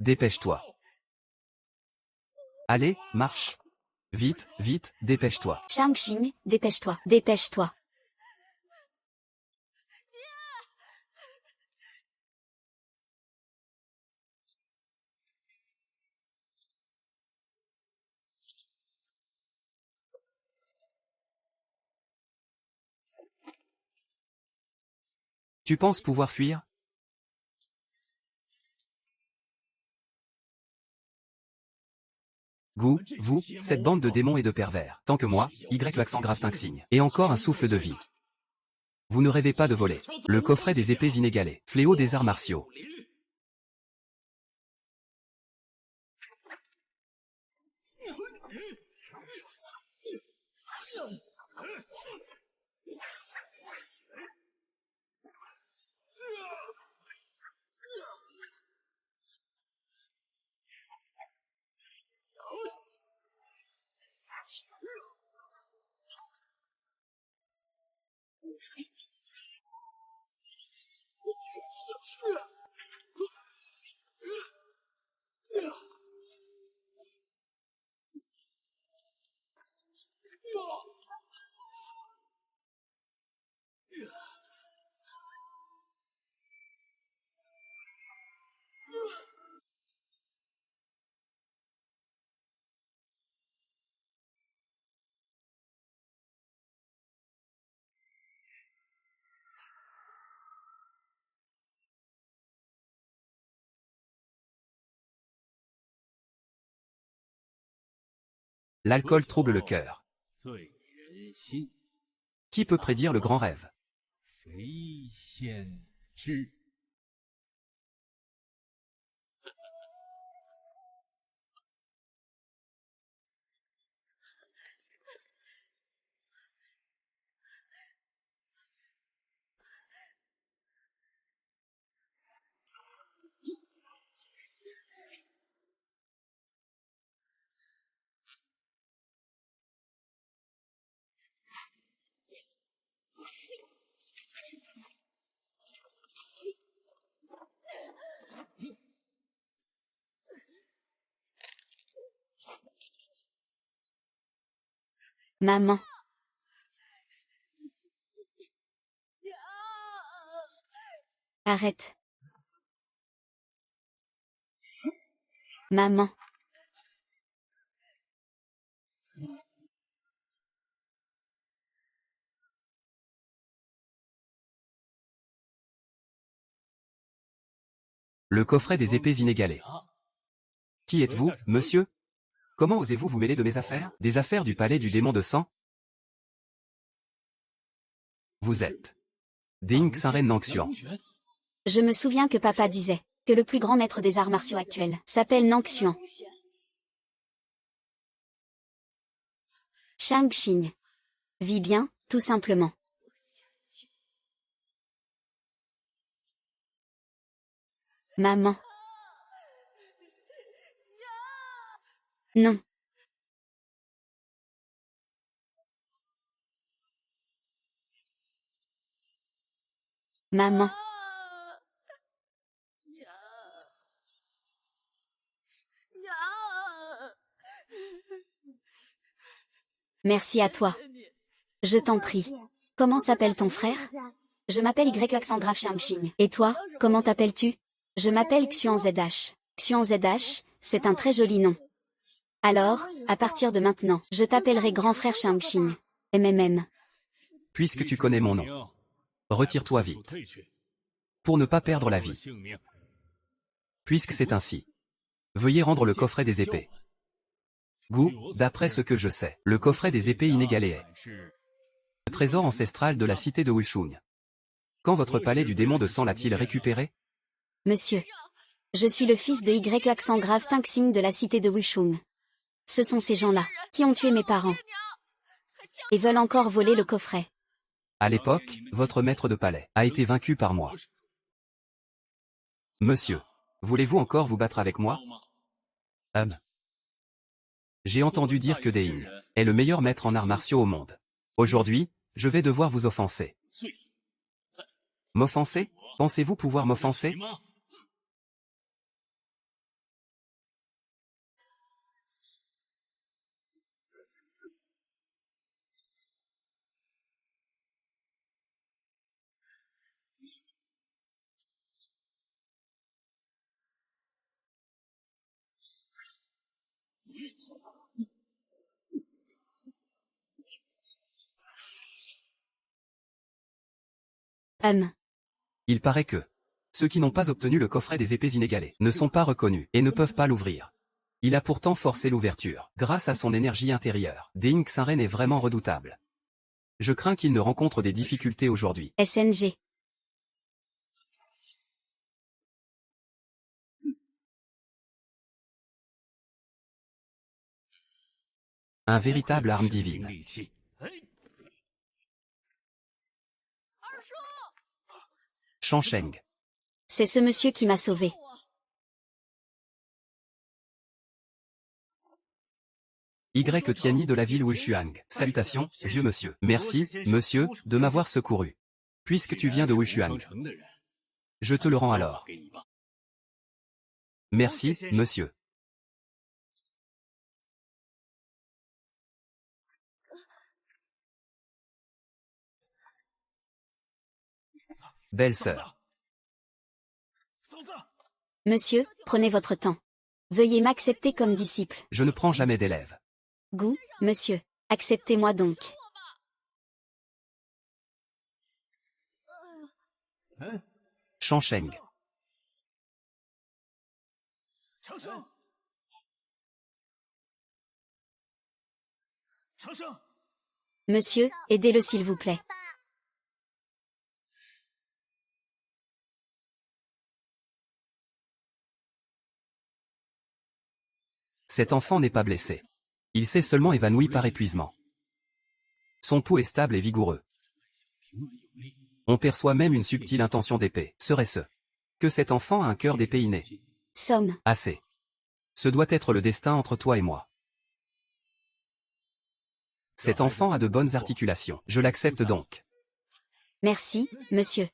dépêche-toi. Allez, marche. Vite, vite, dépêche-toi. Shang-Chi, dépêche-toi, dépêche-toi. Tu penses pouvoir fuir? Vous, cette bande de démons et de pervers. Tant que moi, Y accent grave Tinxing. Et encore un souffle de vie. Vous ne rêvez pas de voler. Le coffret des épées inégalées. Fléau des arts martiaux. L'alcool trouble le cœur. Qui peut prédire le grand rêve? Maman. Arrête. Maman. Le coffret des épées inégalées. Qui êtes-vous, monsieur? Comment osez-vous vous mêler de mes affaires? Des affaires du palais du démon de sang? Vous êtes Ding Xaren Nangxian. Je me souviens que papa disait que le plus grand maître des arts martiaux actuels s'appelle Nangxian. Shang-Chi. Vis bien, tout simplement. Maman. Non. Maman. Merci à toi. Je t'en prie. Comment s'appelle ton frère? Je m'appelle Y accent grave Shang-Chi. Et toi, comment t'appelles-tu? Je m'appelle Xuan ZH. Xuan ZH, c'est un très joli nom. Alors, à partir de maintenant, je t'appellerai grand frère Shang-Chi. MMM. Puisque tu connais mon nom, retire-toi vite. Pour ne pas perdre la vie. Puisque c'est ainsi. Veuillez rendre le coffret des épées. Gu, d'après ce que je sais, le coffret des épées inégalées est le trésor ancestral de la cité de Wushun. Quand votre palais du démon de sang l'a-t-il récupéré? Monsieur. Je suis le fils de Y accent grave Tinxing de la cité de Wushun. Ce sont ces gens-là qui ont tué mes parents et veulent encore voler le coffret. À l'époque, votre maître de palais a été vaincu par moi. Monsieur, voulez-vous encore vous battre avec moi? J'ai entendu dire que Dein est le meilleur maître en arts martiaux au monde. Aujourd'hui, je vais devoir vous offenser. M'offenser? Pensez-vous pouvoir m'offenser? Il paraît que ceux qui n'ont pas obtenu le coffret des épées inégalées ne sont pas reconnus et ne peuvent pas l'ouvrir. Il a pourtant forcé l'ouverture, grâce à son énergie intérieure. Ding Xinren est vraiment redoutable. Je crains qu'il ne rencontre des difficultés aujourd'hui. SNG. Un véritable arme divine. Shang. C'est ce monsieur qui m'a sauvé. Y. Tiani de la ville Wushuang. Salutations, vieux monsieur. Merci, monsieur, de m'avoir secouru. Puisque tu viens de Wushuang. Je te le rends alors. Merci, monsieur. Belle-sœur. Monsieur, prenez votre temps. Veuillez m'accepter comme disciple. Je ne prends jamais d'élèves. Gu, monsieur, acceptez-moi donc. Shang. Monsieur, aidez-le s'il vous plaît. Cet enfant n'est pas blessé. Il s'est seulement évanoui par épuisement. Son pouls est stable et vigoureux. On perçoit même une subtile intention d'épée. Serait-ce que cet enfant a un cœur d'épée inné? Somme. Assez. Ce doit être le destin entre toi et moi. Cet enfant a de bonnes articulations. Je l'accepte donc. Merci, monsieur.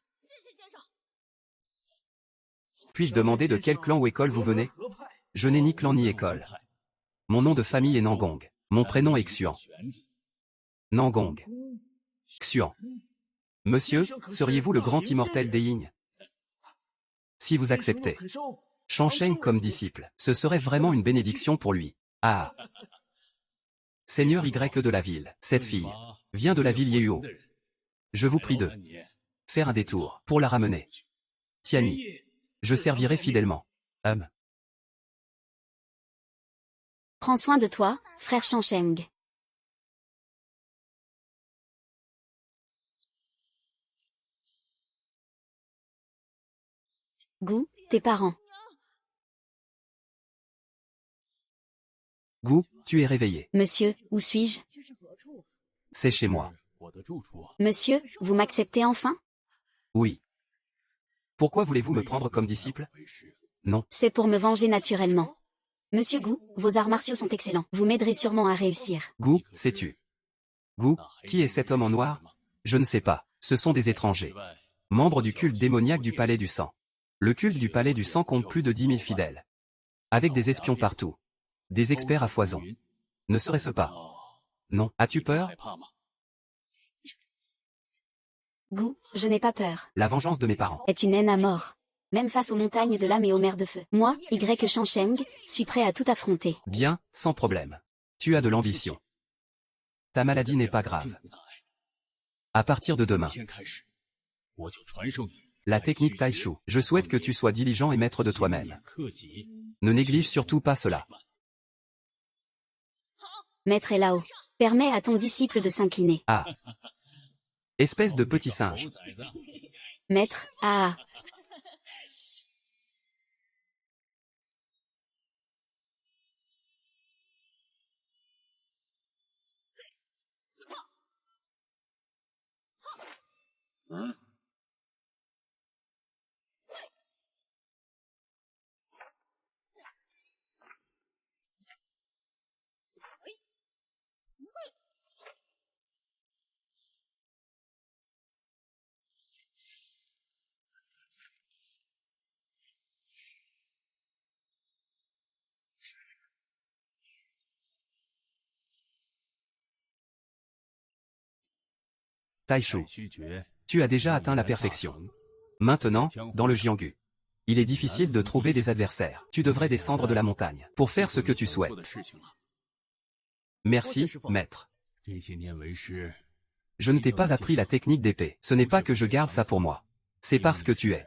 Puis-je demander de quel clan ou école vous venez? Je n'ai ni clan ni école. Mon nom de famille est Nangong. Mon prénom est Xuan. Nangong. Xuan. Monsieur, seriez-vous le grand immortel des Ying? Si vous acceptez Shang comme disciple, ce serait vraiment une bénédiction pour lui. Ah. Seigneur Y de la ville, cette fille vient de la ville Yeyuo. Je vous prie de faire un détour pour la ramener. Tiani. Je servirai fidèlement. Prends soin de toi, frère Shang. Gu, tes parents. Gu, tu es réveillé. Monsieur, où suis-je? C'est chez moi. Monsieur, vous m'acceptez enfin? Oui. Pourquoi voulez-vous me prendre comme disciple? Non. C'est pour me venger naturellement. Monsieur Gu, vos arts martiaux sont excellents. Vous m'aiderez sûrement à réussir. Gu, sais-tu? Gu, qui est cet homme en noir? Je ne sais pas. Ce sont des étrangers. Membres du culte démoniaque du Palais du Sang. Le culte du Palais du Sang compte plus de 10 000 fidèles. Avec des espions partout. Des experts à foison. Ne serait-ce pas? Non. As-tu peur? Gu, je n'ai pas peur. La vengeance de mes parents est une haine à mort. Même face aux montagnes de l'âme et aux mers de feu. Moi, Y Shang, suis prêt à tout affronter. Bien, sans problème. Tu as de l'ambition. Ta maladie n'est pas grave. À partir de demain. La technique Taishu. Je souhaite que tu sois diligent et maître de toi-même. Ne néglige surtout pas cela. Maître est là-haut. Permets à ton disciple de s'incliner. Ah. Espèce de petit singe. Maître, ah. Taishu. Tu as déjà atteint la perfection. Maintenant, dans le Jianghu. Il est difficile de trouver des adversaires. Tu devrais descendre de la montagne pour faire ce que tu souhaites. Merci, maître. Je ne t'ai pas appris la technique d'épée. Ce n'est pas que je garde ça pour moi. C'est parce que tu es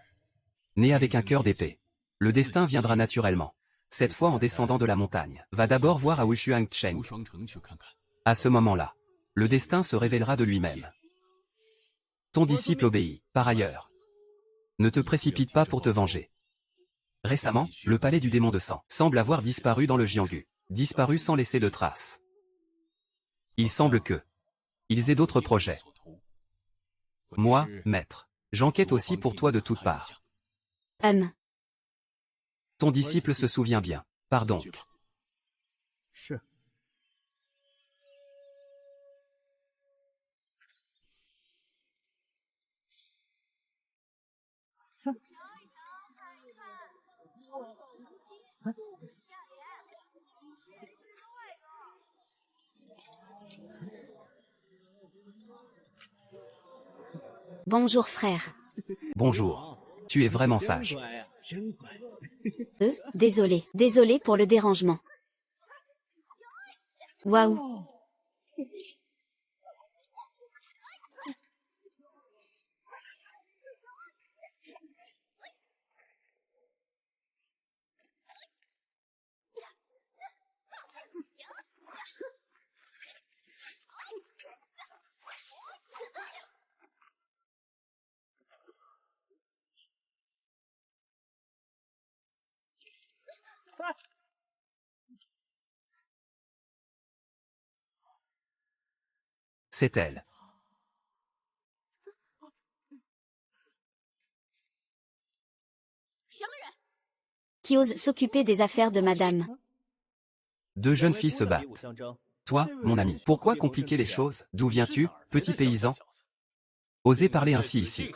né avec un cœur d'épée. Le destin viendra naturellement. Cette fois en descendant de la montagne. Va d'abord voir à Wushuangcheng. À ce moment-là, le destin se révélera de lui-même. Ton disciple obéit. Par ailleurs, ne te précipite pas pour te venger. Récemment, le palais du démon de sang semble avoir disparu dans le Jianghu. Disparu sans laisser de traces. Il semble que ils aient d'autres projets. Moi, maître, j'enquête aussi pour toi de toutes parts. Ton disciple se souvient bien. Pardon. Bonjour frère. Bonjour. Tu es vraiment sage. Désolé pour le dérangement. Waouh. C'est elle. Qui ose s'occuper des affaires de madame. Deux jeunes filles se battent. Toi, mon ami, pourquoi compliquer les choses? D'où viens-tu, petit paysan? Osez parler ainsi ici.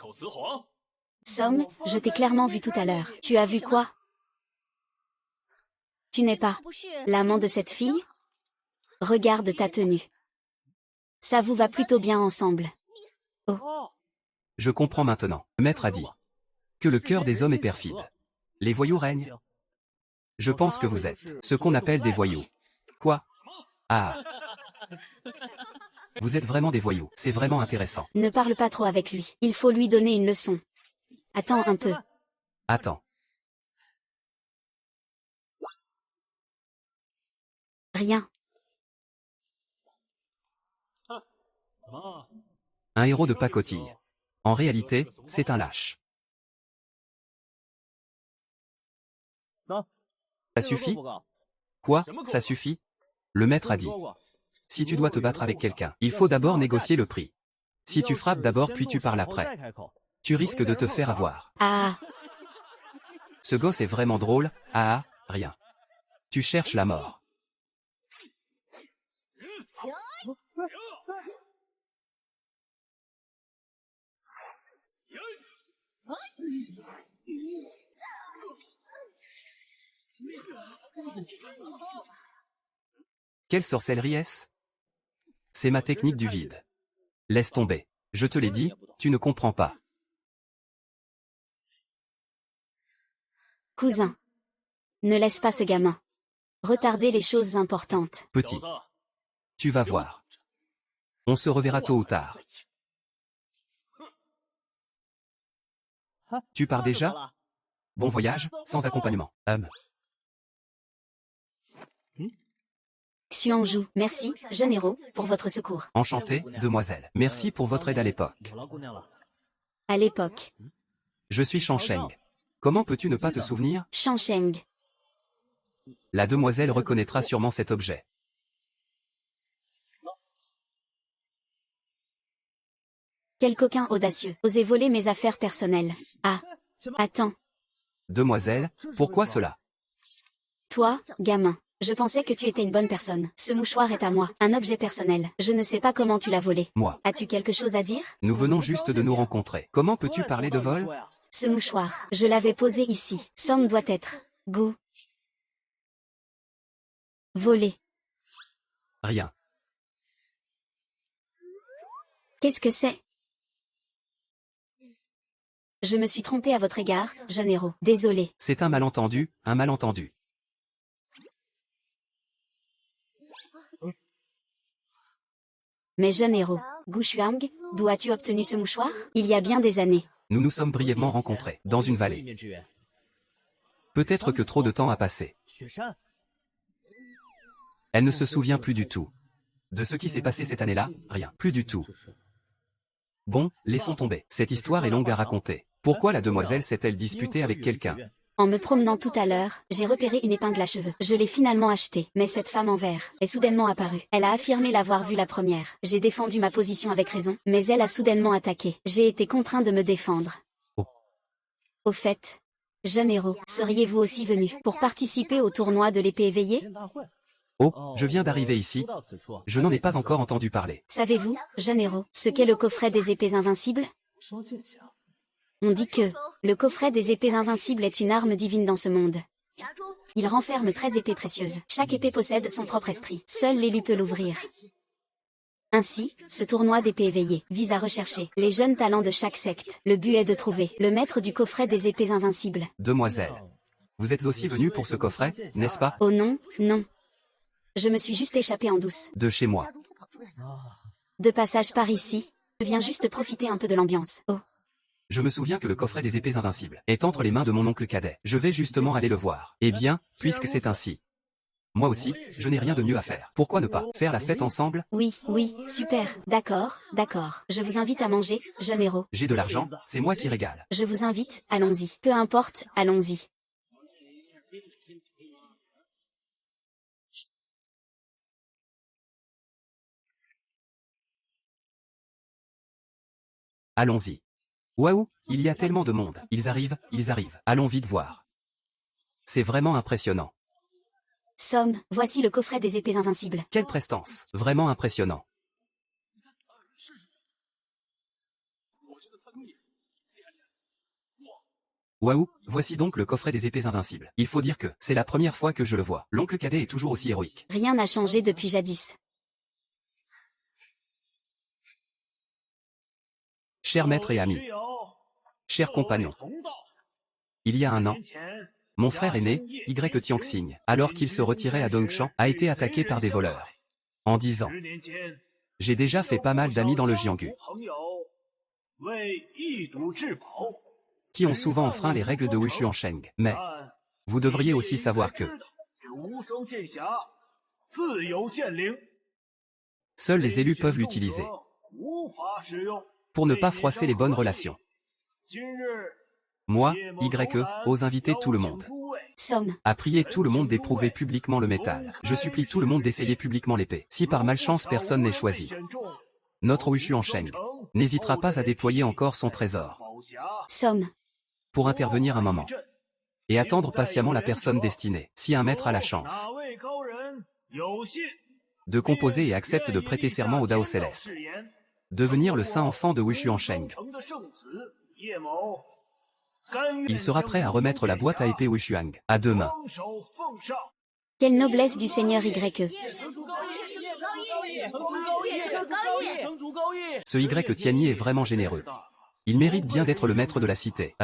Somme, je t'ai clairement vu tout à l'heure. Tu as vu quoi? Tu n'es pas l'amant de cette fille? Regarde ta tenue. Ça vous va plutôt bien ensemble. Oh. Je comprends maintenant. Le maître a dit que le cœur des hommes est perfide. Les voyous règnent. Je pense que vous êtes ce qu'on appelle des voyous. Quoi? Ah. Vous êtes vraiment des voyous. C'est vraiment intéressant. Ne parle pas trop avec lui. Il faut lui donner une leçon. Attends un peu. Attends. Rien. Un héros de pacotille. En réalité, c'est un lâche. Ça suffit? Quoi? Ça suffit? Le maître a dit. Si tu dois te battre avec quelqu'un, il faut d'abord négocier le prix. Si tu frappes d'abord puis tu parles après, tu risques de te faire avoir. Ah. Ce gosse est vraiment drôle. Ah, rien. Tu cherches la mort. Quelle sorcellerie est-ce? C'est ma technique du vide. Laisse tomber. Je te l'ai dit, tu ne comprends pas. Cousin. Ne laisse pas ce gamin retarder les choses importantes. Petit. Tu vas voir. On se reverra tôt ou tard. Tu pars déjà? Bon voyage, sans accompagnement. Xuanzhu, merci, jeune héros, pour votre secours. Enchanté, demoiselle. Merci pour votre aide à l'époque. À l'époque. Je suis Shangsheng. Comment peux-tu ne pas te souvenir? Shangsheng. La demoiselle reconnaîtra sûrement cet objet. Quel coquin audacieux. Osez voler mes affaires personnelles. Ah. Attends. Demoiselle, pourquoi cela? Toi, gamin. Je pensais que tu étais une bonne personne. Ce mouchoir est à moi. Un objet personnel. Je ne sais pas comment tu l'as volé. Moi. As-tu quelque chose à dire? Nous venons juste de nous rencontrer. Comment peux-tu parler de vol? Ce mouchoir. Je l'avais posé ici. Somme doit être. Go. Volé. Rien. Qu'est-ce que c'est? Je me suis trompé à votre égard, jeune héros. Désolé. C'est un malentendu, un malentendu. Mais jeune héros, Gu Shuang, d'où as-tu obtenu ce mouchoir? Il y a bien des années. Nous nous sommes brièvement rencontrés, dans une vallée. Peut-être que trop de temps a passé. Elle ne se souvient plus du tout. De ce qui s'est passé cette année-là, rien, plus du tout. Bon, laissons tomber. Cette histoire est longue à raconter. Pourquoi la demoiselle s'est-elle disputée avec quelqu'un? En me promenant tout à l'heure, j'ai repéré une épingle à cheveux. Je l'ai finalement achetée, mais cette femme en vert est soudainement apparue. Elle a affirmé l'avoir vue la première. J'ai défendu ma position avec raison, mais elle a soudainement attaqué. J'ai été contraint de me défendre. Oh. Au fait, jeune héros, seriez-vous aussi venu pour participer au tournoi de l'épée éveillée? Oh, je viens d'arriver ici. Je n'en ai pas encore entendu parler. Savez-vous, jeune héros, ce qu'est le coffret des épées invincibles? On dit que le coffret des épées invincibles est une arme divine dans ce monde. Il renferme 13 épées précieuses. Chaque épée possède son propre esprit. Seul l'élu peut l'ouvrir. Ainsi, ce tournoi d'épée éveillée vise à rechercher les jeunes talents de chaque secte. Le but est de trouver le maître du coffret des épées invincibles. Demoiselle, vous êtes aussi venue pour ce coffret, n'est-ce pas? Oh non, non. Je me suis juste échappée en douce. De chez moi. De passage par ici, je viens juste profiter un peu de l'ambiance. Oh. Je me souviens que le coffret des épées invincibles est entre les mains de mon oncle cadet. Je vais justement aller le voir. Eh bien, puisque c'est ainsi. Moi aussi, je n'ai rien de mieux à faire. Pourquoi ne pas faire la fête ensemble? Oui, oui, super. D'accord, d'accord. Je vous invite à manger, jeune héros. J'ai de l'argent, c'est moi qui régale. Je vous invite, allons-y. Peu importe, allons-y. Allons-y. Waouh, il y a tellement de monde. Ils arrivent. Allons vite voir. C'est vraiment impressionnant. Somme, voici le coffret des épées invincibles. Quelle prestance. Vraiment impressionnant. Waouh, voici donc le coffret des épées invincibles. Il faut dire que c'est la première fois que je le vois. L'oncle cadet est toujours aussi héroïque. Rien n'a changé depuis jadis. Cher maître et ami. Cher compagnon. Il y a un an, mon frère aîné, Y Tianxing, alors qu'il se retirait à Dongshan, a été attaqué par des voleurs. En 10 ans. J'ai déjà fait pas mal d'amis dans le Jianghu, qui ont souvent enfreint les règles de Wushuansheng. Mais, vous devriez aussi savoir que seuls les élus peuvent l'utiliser, pour ne pas froisser les bonnes relations. Moi, Y, ose inviter tout le monde Somme. à prier tout le monde d'éprouver publiquement le métal. Je supplie tout le monde d'essayer publiquement l'épée. Si par malchance personne n'est choisi, notre Wushuansheng n'hésitera pas à déployer encore son trésor Somme. pour intervenir un moment et attendre patiemment la personne destinée. Si un maître a la chance de composer et accepte de prêter serment au Dao Céleste, devenir le saint enfant de Wushuansheng, il sera prêt à remettre la boîte à épée Wushuang à 2 mains. Quelle noblesse du Seigneur Y. Ce Y Tianyi est vraiment généreux. Il mérite bien d'être le maître de la cité.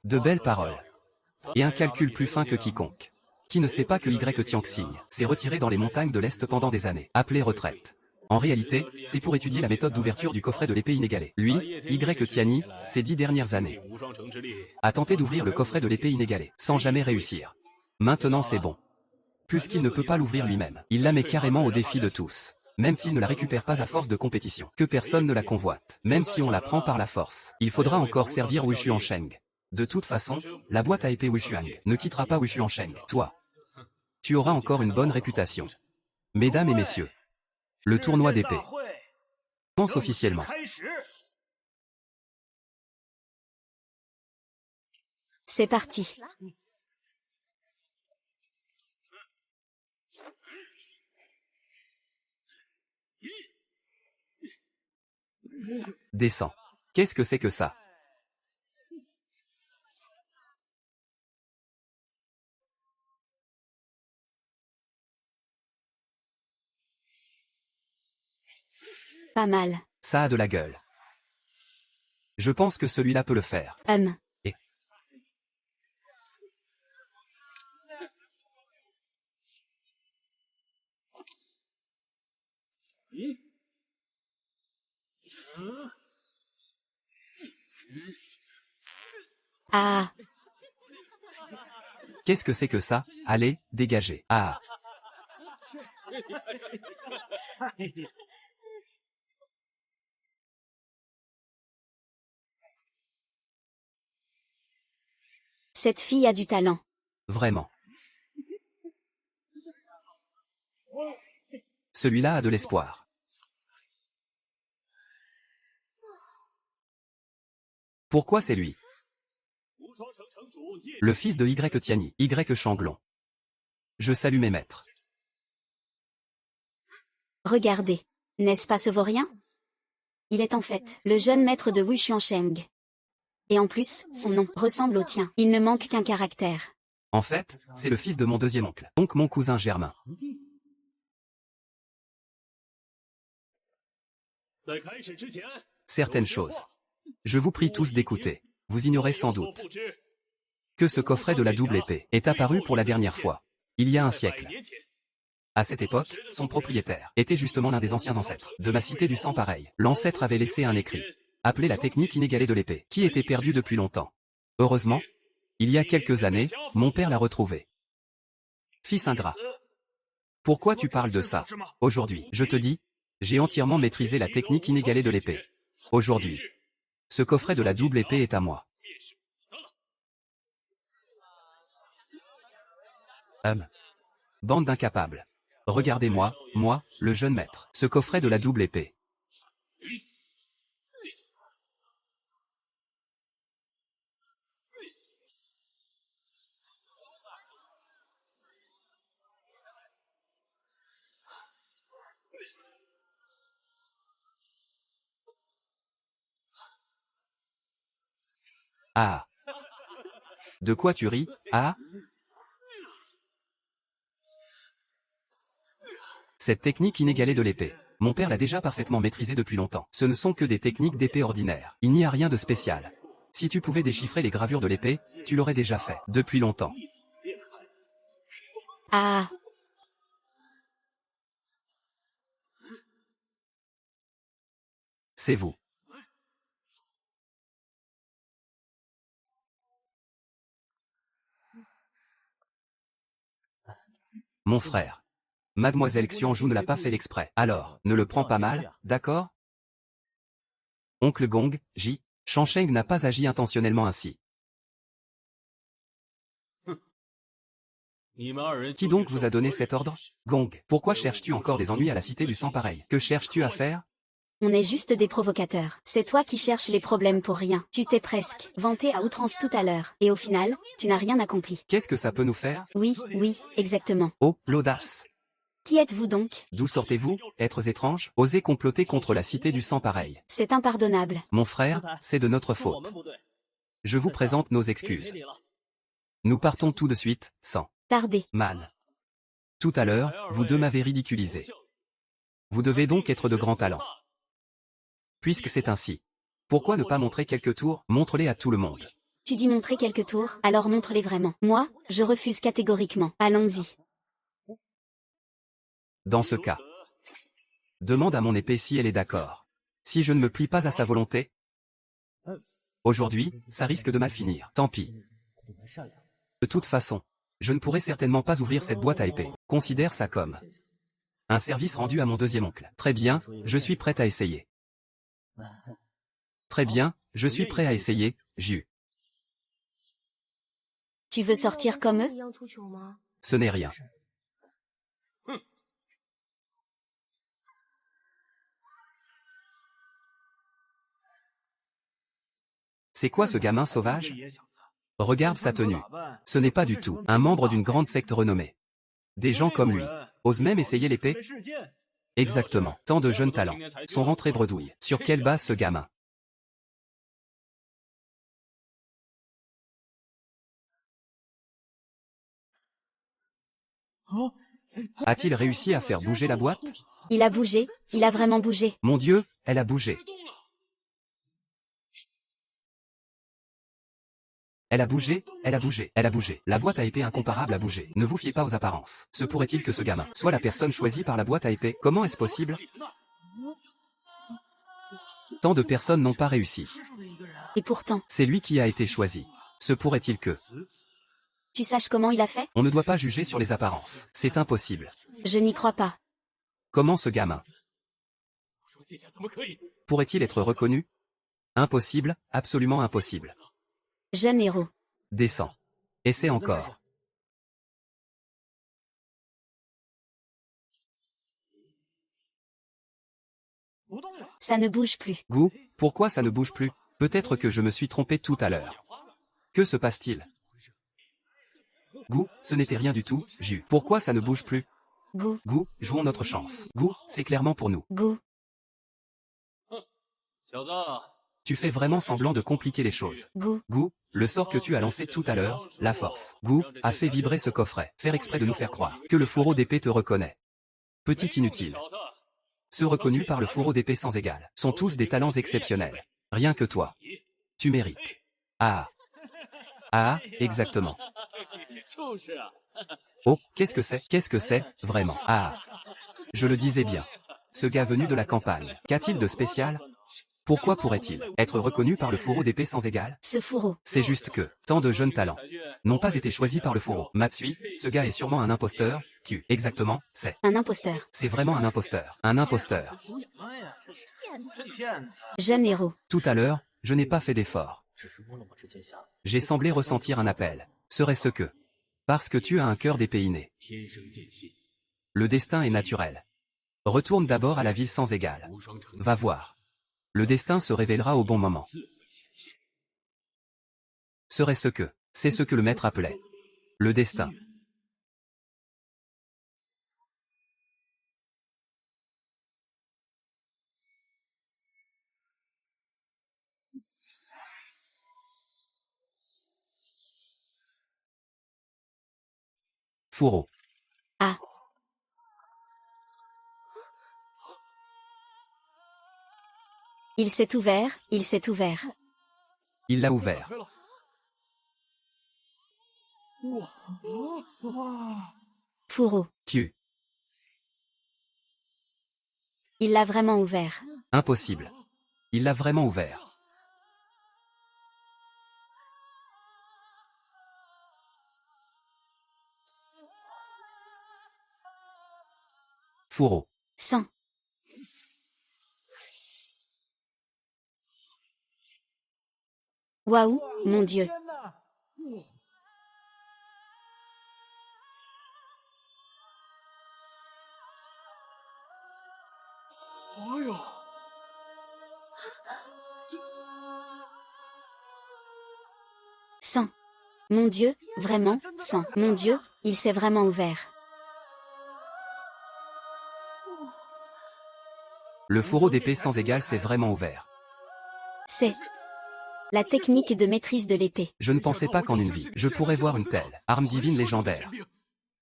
De belles paroles. Et un calcul plus fin que quiconque. Qui ne sait pas que Y Tianxing s'est retiré dans les montagnes de l'Est pendant des années, appelé retraite. En réalité, c'est pour étudier la méthode d'ouverture du coffret de l'épée inégalée. Lui, Y Tianyi, ces 10 dernières années, a tenté d'ouvrir le coffret de l'épée inégalée, sans jamais réussir. Maintenant c'est bon. Puisqu'il ne peut pas l'ouvrir lui-même, il la met carrément au défi de tous. Même s'il ne la récupère pas à force de compétition, que personne ne la convoite. Même si on la prend par la force, il faudra encore servir Wushuansheng. De toute façon, la boîte à épée Wushuang ne quittera pas Wushuansheng. Toi, tu auras encore une bonne réputation. Mesdames et messieurs, le tournoi d'épée commence officiellement. C'est parti. Descends. Qu'est-ce que c'est que ça? Pas mal. Ça a de la gueule. Je pense que celui-là peut le faire. Ah, Qu'est-ce que c'est que ça? Allez, dégagez. Ah. cette fille a du talent. Vraiment. Celui-là a de l'espoir. Pourquoi c'est lui? Le fils de Y Tiani, Y Changlon. Je salue mes maîtres. Regardez. N'est-ce pas ce vaurien? Il est en fait le jeune maître de Wu Xuansheng. Et en plus, son nom ressemble au tien. Il ne manque qu'un caractère. En fait, c'est le fils de mon deuxième oncle, donc mon cousin germain. Certaines choses. Je vous prie tous d'écouter. Vous ignorez sans doute que ce coffret de la double épée est apparu pour la dernière fois, il y a un siècle. À cette époque, son propriétaire était justement l'un des anciens ancêtres de ma cité du sang pareil. L'ancêtre avait laissé un écrit, appelé la technique inégalée de l'épée, qui était perdue depuis longtemps. Heureusement, il y a quelques années, mon père l'a retrouvé. Fils ingrat. Pourquoi tu parles de ça? Aujourd'hui, je te dis, j'ai entièrement maîtrisé la technique inégalée de l'épée. Aujourd'hui, ce coffret de la double épée est à moi. Bande d'incapables. Regardez-moi, moi, le jeune maître, ce coffret de la double épée. Ah. De quoi tu ris? Ah. Cette technique inégalée de l'épée. Mon père l'a déjà parfaitement maîtrisée depuis longtemps. Ce ne sont que des techniques d'épée ordinaires. Il n'y a rien de spécial. Si tu pouvais déchiffrer les gravures de l'épée, tu l'aurais déjà fait, depuis longtemps. Ah, C'est vous. Mon frère. Mademoiselle Xianzhou ne l'a pas fait l'exprès. Alors, ne le prends pas mal, d'accord? Oncle Gong, J. Shansheng n'a pas agi intentionnellement ainsi. Qui donc vous a donné cet ordre? Gong, pourquoi cherches-tu encore des ennuis à la cité du sang pareil? Que cherches-tu à faire? on est juste des provocateurs. C'est toi qui cherches les problèmes pour rien. Tu t'es presque vanté à outrance tout à l'heure. Et au final, tu n'as rien accompli. Qu'est-ce que ça peut nous faire? Oui, oui, exactement. Oh, l'audace! Qui êtes-vous donc? D'où sortez-vous, êtres étranges? Osez comploter contre la cité du sang pareil. C'est impardonnable. Mon frère, c'est de notre faute. Je vous présente nos excuses. Nous partons tout de suite, sans Tardez. man. Tout à l'heure, vous deux m'avez ridiculisé. Vous devez donc être de grands talents. Puisque c'est ainsi. Pourquoi ne pas montrer quelques tours? Montre-les à tout le monde. Tu dis montrer quelques tours, alors montre-les vraiment. Moi, je refuse catégoriquement. Allons-y. Dans ce cas, demande à mon épée si elle est d'accord. Si je ne me plie pas à sa volonté, aujourd'hui, ça risque de mal finir. Tant pis. De toute façon, je ne pourrai certainement pas ouvrir cette boîte à épée. Considère ça comme un service rendu à mon deuxième oncle. Très bien, je suis prêt à essayer. Très bien, je suis prêt à essayer, Jiu. Tu veux sortir comme eux? Ce n'est rien. C'est quoi ce gamin sauvage? Regarde sa tenue. Ce n'est pas du tout un membre d'une grande secte renommée. Des gens comme lui osent même essayer l'épée? Exactement. Tant de jeunes talents sont rentrés bredouilles. Sur quelle base ce gamin? A-t-il réussi à faire bouger la boîte? Il a bougé, il a vraiment bougé. Mon Dieu, elle a bougé. Elle a bougé, elle a bougé, elle a bougé. La boîte à épée incomparable a bougé. Ne vous fiez pas aux apparences. Se pourrait-il que ce gamin soit la personne choisie par la boîte à épée? Comment est-ce possible? Tant de personnes n'ont pas réussi. Et pourtant, C'est lui qui a été choisi. Se pourrait-il que... Tu saches comment il a fait? On ne doit pas juger sur les apparences. C'est impossible. Je n'y crois pas. Comment ce gamin pourrait-il être reconnu? Impossible, absolument impossible. Jeune héros. Descends. Essaie encore. Ça ne bouge plus. Gu, pourquoi ça ne bouge plus? Peut-être que je me suis trompé tout à l'heure. Que se passe-t-il? Gu, ce n'était rien du tout, Ju. Pourquoi ça ne bouge plus? Gu, Gu, jouons notre chance. Gu, c'est clairement pour nous. Gu. Tu fais vraiment semblant de compliquer les choses. Gu. Gu, le sort que tu as lancé tout à l'heure, la force. Gu, a fait vibrer ce coffret. Faire exprès de nous faire croire que le fourreau d'épée te reconnaît. Petit inutile. Ceux reconnus par le fourreau d'épée sans égal sont tous des talents exceptionnels. Rien que toi. Tu mérites. Ah. Ah, exactement. Oh, qu'est-ce que c'est? Qu'est-ce que c'est, vraiment? Ah. Je le disais bien. Ce gars venu de la campagne, qu'a-t-il de spécial? Pourquoi pourrait-il être reconnu par le fourreau d'épée sans égal? Ce fourreau. C'est juste que, tant de jeunes talents n'ont pas été choisis par le fourreau. Matsui, ce gars est sûrement un imposteur. Exactement, c'est. Un imposteur. C'est vraiment un imposteur. Un imposteur. Jeune héros. Tout à l'heure, je n'ai pas fait d'effort. J'ai semblé ressentir un appel. Serait-ce que... Parce que tu as un cœur d'épée inné. Le destin est naturel. Retourne d'abord à la ville sans égal. Va voir. Le destin se révélera au bon moment. Serait-ce que... C'est ce que le maître appelait. Le destin. Fourreau. Ah. Il s'est ouvert, il s'est ouvert. Il l'a ouvert. Fourreau. Q. Il l'a vraiment ouvert. Impossible. Il l'a vraiment ouvert. Fourreau. 100. Waouh, mon Dieu. Cent. Mon Dieu, vraiment, 100. Mon Dieu, il s'est vraiment ouvert. Le fourreau d'épée sans égal s'est vraiment ouvert. C'est la technique de maîtrise de l'épée. Je ne pensais pas qu'en une vie, je pourrais voir une telle arme divine légendaire.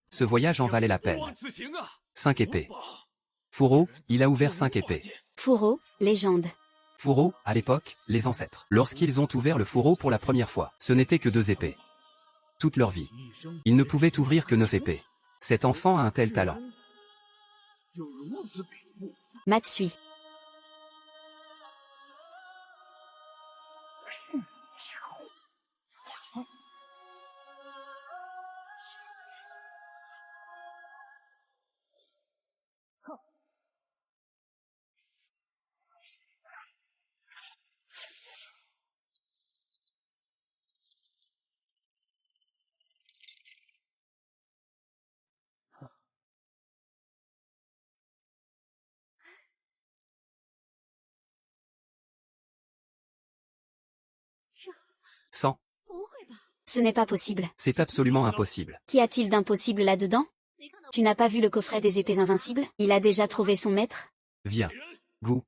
Ce voyage en valait la peine. 5 épées. Fourreau, il a ouvert 5 épées. Fourreau, légende. Fourreau, à l'époque, les ancêtres. Lorsqu'ils ont ouvert le fourreau pour la première fois, ce n'était que 2 épées. Toute leur vie. Ils ne pouvaient ouvrir que 9 épées. Cet enfant a un tel talent. Matsui. Sans. Ce n'est pas possible. C'est absolument impossible. Qu'y a-t-il d'impossible là-dedans? Tu n'as pas vu le coffret des épées invincibles? Il a déjà trouvé son maître? Viens. Gu.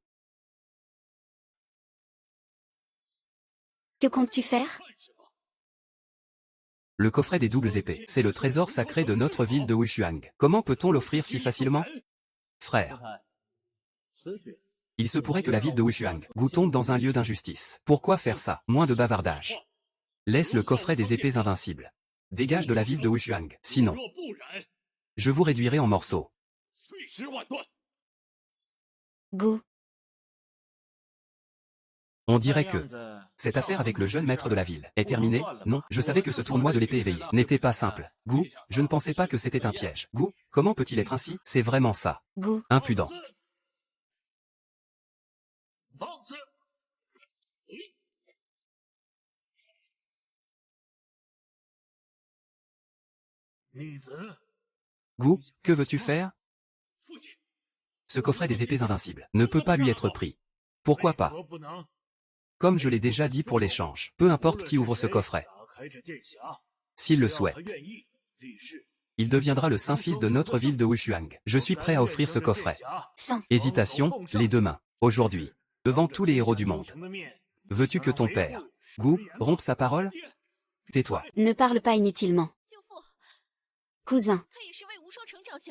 Que comptes-tu faire? Le coffret des doubles épées. C'est le trésor sacré de notre ville de Wushuang. Comment peut-on l'offrir si facilement? Frère. Il se pourrait que la ville de Wushuang Gu tombe dans un lieu d'injustice. Pourquoi faire ça? Moins de bavardage. Laisse le coffret des épées invincibles. Dégage de la ville de Wushuang. Sinon, je vous réduirai en morceaux. Gu. On dirait que cette affaire avec le jeune maître de la ville est terminée. Non, je savais que ce tournoi de l'épée éveillée n'était pas simple. Gou, je ne pensais pas que c'était un piège. Gou, comment peut-il être ainsi? C'est vraiment ça. Gou. Impudent. Gou, que veux-tu faire? Ce coffret des épées invincibles ne peut pas lui être pris. Pourquoi pas? Comme je l'ai déjà dit pour l'échange, peu importe qui ouvre ce coffret. S'il le souhaite, il deviendra le saint-fils de notre ville de Wushuang. Je suis prêt à offrir ce coffret. Saint. Hésitation, les deux mains. Aujourd'hui, devant tous les héros du monde. Veux-tu que ton père, Gou, rompe sa parole? Tais-toi. Ne parle pas inutilement. Cousin,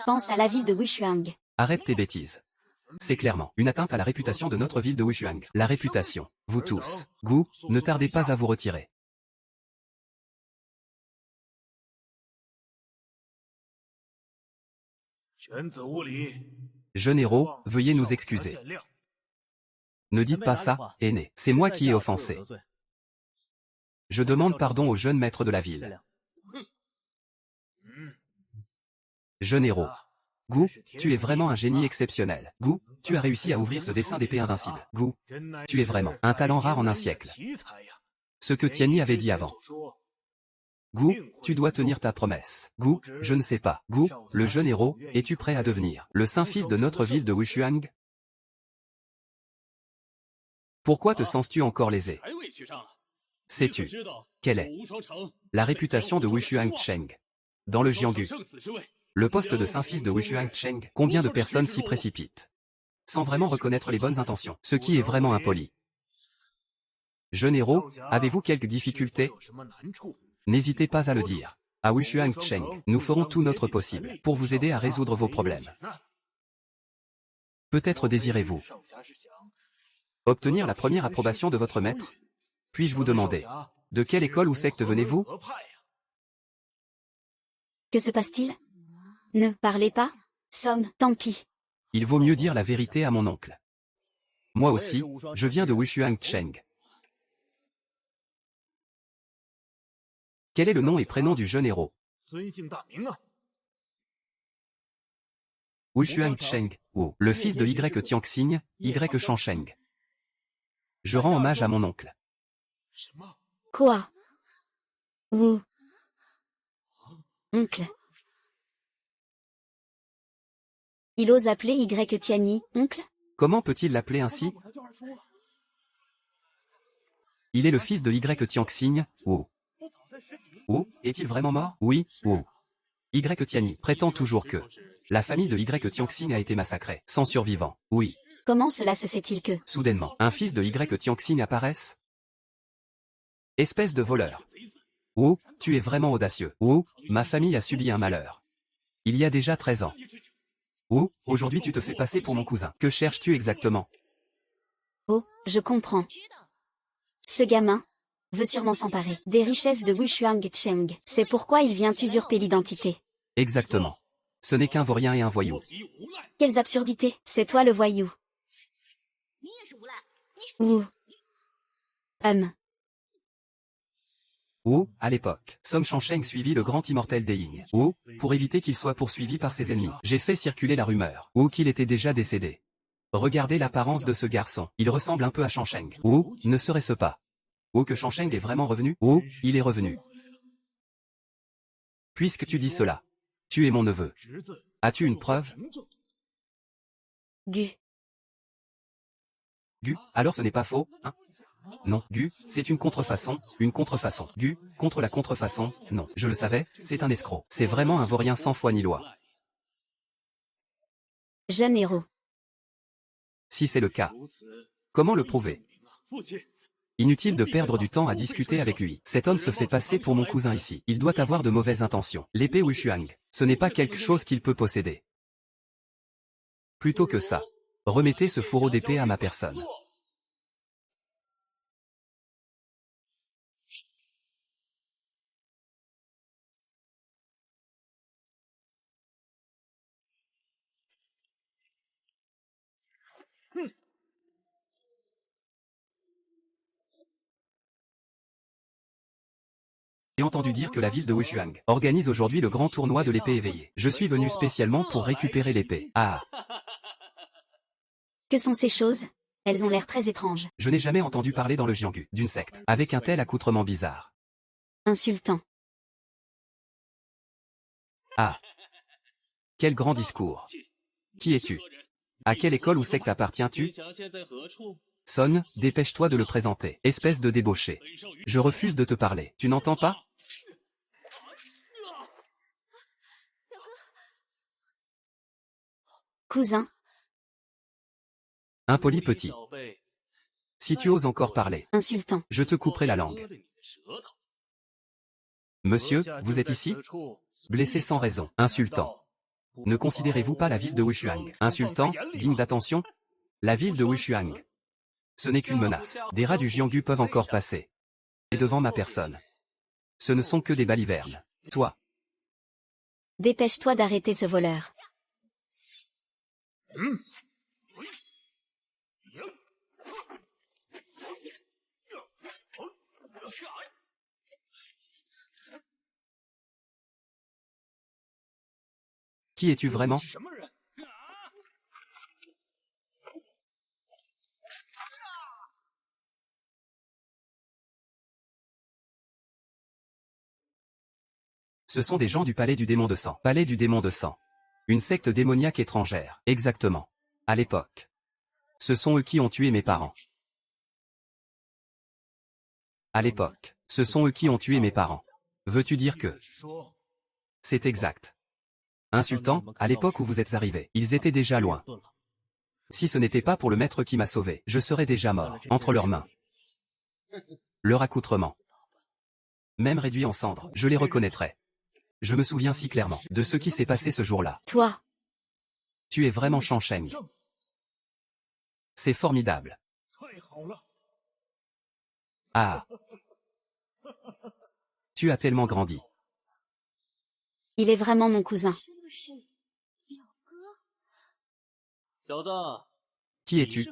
pense à la ville de Wushuang. Arrête tes bêtises. C'est clairement une atteinte à la réputation de notre ville de Wushuang. La réputation. Vous tous, Gou, ne tardez pas à vous retirer. Jeune héros, veuillez nous excuser. Ne dites pas ça, aîné. C'est moi qui ai offensé. Je demande pardon au jeune maître de la ville. Jeune héros. Gou, tu es vraiment un génie exceptionnel. Gou, tu as réussi à ouvrir ce dessin d'épée invincible. Gou, tu es vraiment un talent rare en un siècle. Ce que Tianyi avait dit avant. Gou, tu dois tenir ta promesse. Gou, je ne sais pas. Gou, le jeune héros, es-tu prêt à devenir le saint-fils de notre ville de Wushuang? Pourquoi te sens-tu encore lésé? Sais-tu quelle est la réputation de Wushuang Cheng dans le Jianghu? Le poste de saint-fils de Wushuang Cheng, combien de personnes s'y précipitent sans vraiment reconnaître les bonnes intentions, ce qui est vraiment impoli. Jeune héros, avez-vous quelques difficultés? N'hésitez pas à le dire. À Wushuang Cheng, nous ferons tout notre possible pour vous aider à résoudre vos problèmes. Peut-être désirez-vous obtenir la première approbation de votre maître? Puis-je vous demander, de quelle école ou secte venez-vous? Que se passe-t-il? Ne parlez pas. Somme, tant pis. Il vaut mieux dire la vérité à mon oncle. Moi aussi, je viens de Wushuang Cheng. Quel est le nom et prénom du jeune héros? Wushuang Cheng, ou le fils de Y Tianxing, Y Shangsheng. Je rends hommage à mon oncle. Quoi? Ou... Oncle. Il ose appeler Y Tianyi, oncle? Comment peut-il l'appeler ainsi? Il est le fils de Y Tianxing, ou... Ou, est-il vraiment mort? Oui, ou... Y Tianyi prétend toujours que la famille de Y Tianxing a été massacrée, sans survivants. Oui. Comment cela se fait-il que... Soudainement, un fils de Y Tianxing apparaisse? Espèce de voleur. Ou, tu es vraiment audacieux. Ou, ma famille a subi un malheur. Il y a déjà 13 ans. Ou, aujourd'hui tu te fais passer pour mon cousin. Que cherches-tu exactement? Oh, je comprends. Ce gamin veut sûrement s'emparer des richesses de Wushuang Cheng. C'est pourquoi il vient usurper l'identité. Exactement. Ce n'est qu'un vaurien et un voyou. Quelles absurdités. C'est toi le voyou. Ou... Ou, à l'époque, Song Shangsheng suivit le grand immortel Deing. Ou, pour éviter qu'il soit poursuivi par ses ennemis, j'ai fait circuler la rumeur. Ou qu'il était déjà décédé. Regardez l'apparence de ce garçon. Il ressemble un peu à Shangsheng. Ou, ne serait-ce pas? Ou que Shangsheng est vraiment revenu? Ou, il est revenu. Puisque tu dis cela, tu es mon neveu. As-tu une preuve? Gu. Gu, alors ce n'est pas faux, hein? Non, Gu, c'est une contrefaçon, une contrefaçon. Gu, contre la contrefaçon, non. Je le savais, c'est un escroc. C'est vraiment un vaurien sans foi ni loi. Jeune héros. Si c'est le cas, comment le prouver? Inutile de perdre du temps à discuter avec lui. Cet homme se fait passer pour mon cousin ici. Il doit avoir de mauvaises intentions. L'épée Wushuang, ce n'est pas quelque chose qu'il peut posséder. Plutôt que ça, remettez ce fourreau d'épée à ma personne. J'ai entendu dire que la ville de Wushuang organise aujourd'hui le grand tournoi de l'épée éveillée. Je suis venu spécialement pour récupérer l'épée. Ah, Que sont ces choses? Elles ont l'air très étranges. je n'ai jamais entendu parler dans le Jianghu d'une secte avec un tel accoutrement bizarre. Insultant. Ah, quel grand discours. Qui es-tu? À quelle école ou secte appartiens-tu? Son, dépêche-toi de le présenter. Espèce de débauché. Je refuse de te parler. Tu n'entends pas? Cousin, Impoli petit. Si tu oses encore parler, insultant. je te couperai la langue. Monsieur, vous êtes ici? Blessé sans raison. Insultant. Ne considérez-vous pas la ville de Wushuang insultant, digne d'attention? La ville de Wushuang. Ce n'est qu'une menace. Des rats du Jianghu peuvent encore passer. Et devant ma personne. Ce ne sont que des balivernes. Toi, Dépêche-toi d'arrêter ce voleur. qui es-tu vraiment? Ce sont des gens du palais du démon de sang. Palais du démon de sang. Une secte démoniaque étrangère. Exactement. À l'époque. Ce sont eux qui ont tué mes parents. À l'époque. Ce sont eux qui ont tué mes parents. Veux-tu dire que... C'est exact. Insultant, à l'époque où vous êtes arrivés, ils étaient déjà loin. Si ce n'était pas pour le maître qui m'a sauvé, je serais déjà mort, entre leurs mains. Leur accoutrement. Même réduit en cendres, je les reconnaîtrais. Je me souviens si clairement de ce qui s'est passé ce jour-là. Toi, Tu es vraiment Shang. C'est formidable. Ah. Tu as tellement grandi. il est vraiment mon cousin. Qui es-tu?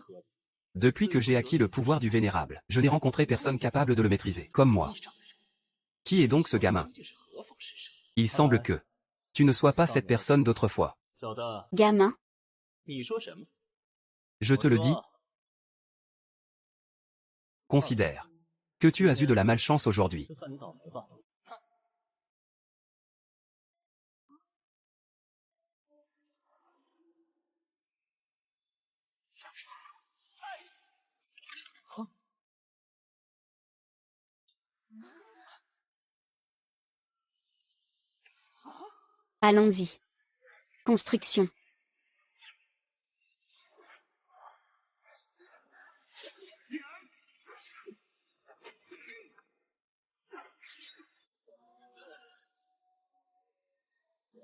Depuis que j'ai acquis le pouvoir du Vénérable, je n'ai rencontré personne capable de le maîtriser, comme moi. Qui est donc ce gamin? Il semble que tu ne sois pas cette personne d'autrefois. Gamin, Je te le dis. Considère que tu as eu de la malchance aujourd'hui. allons-y. Construction.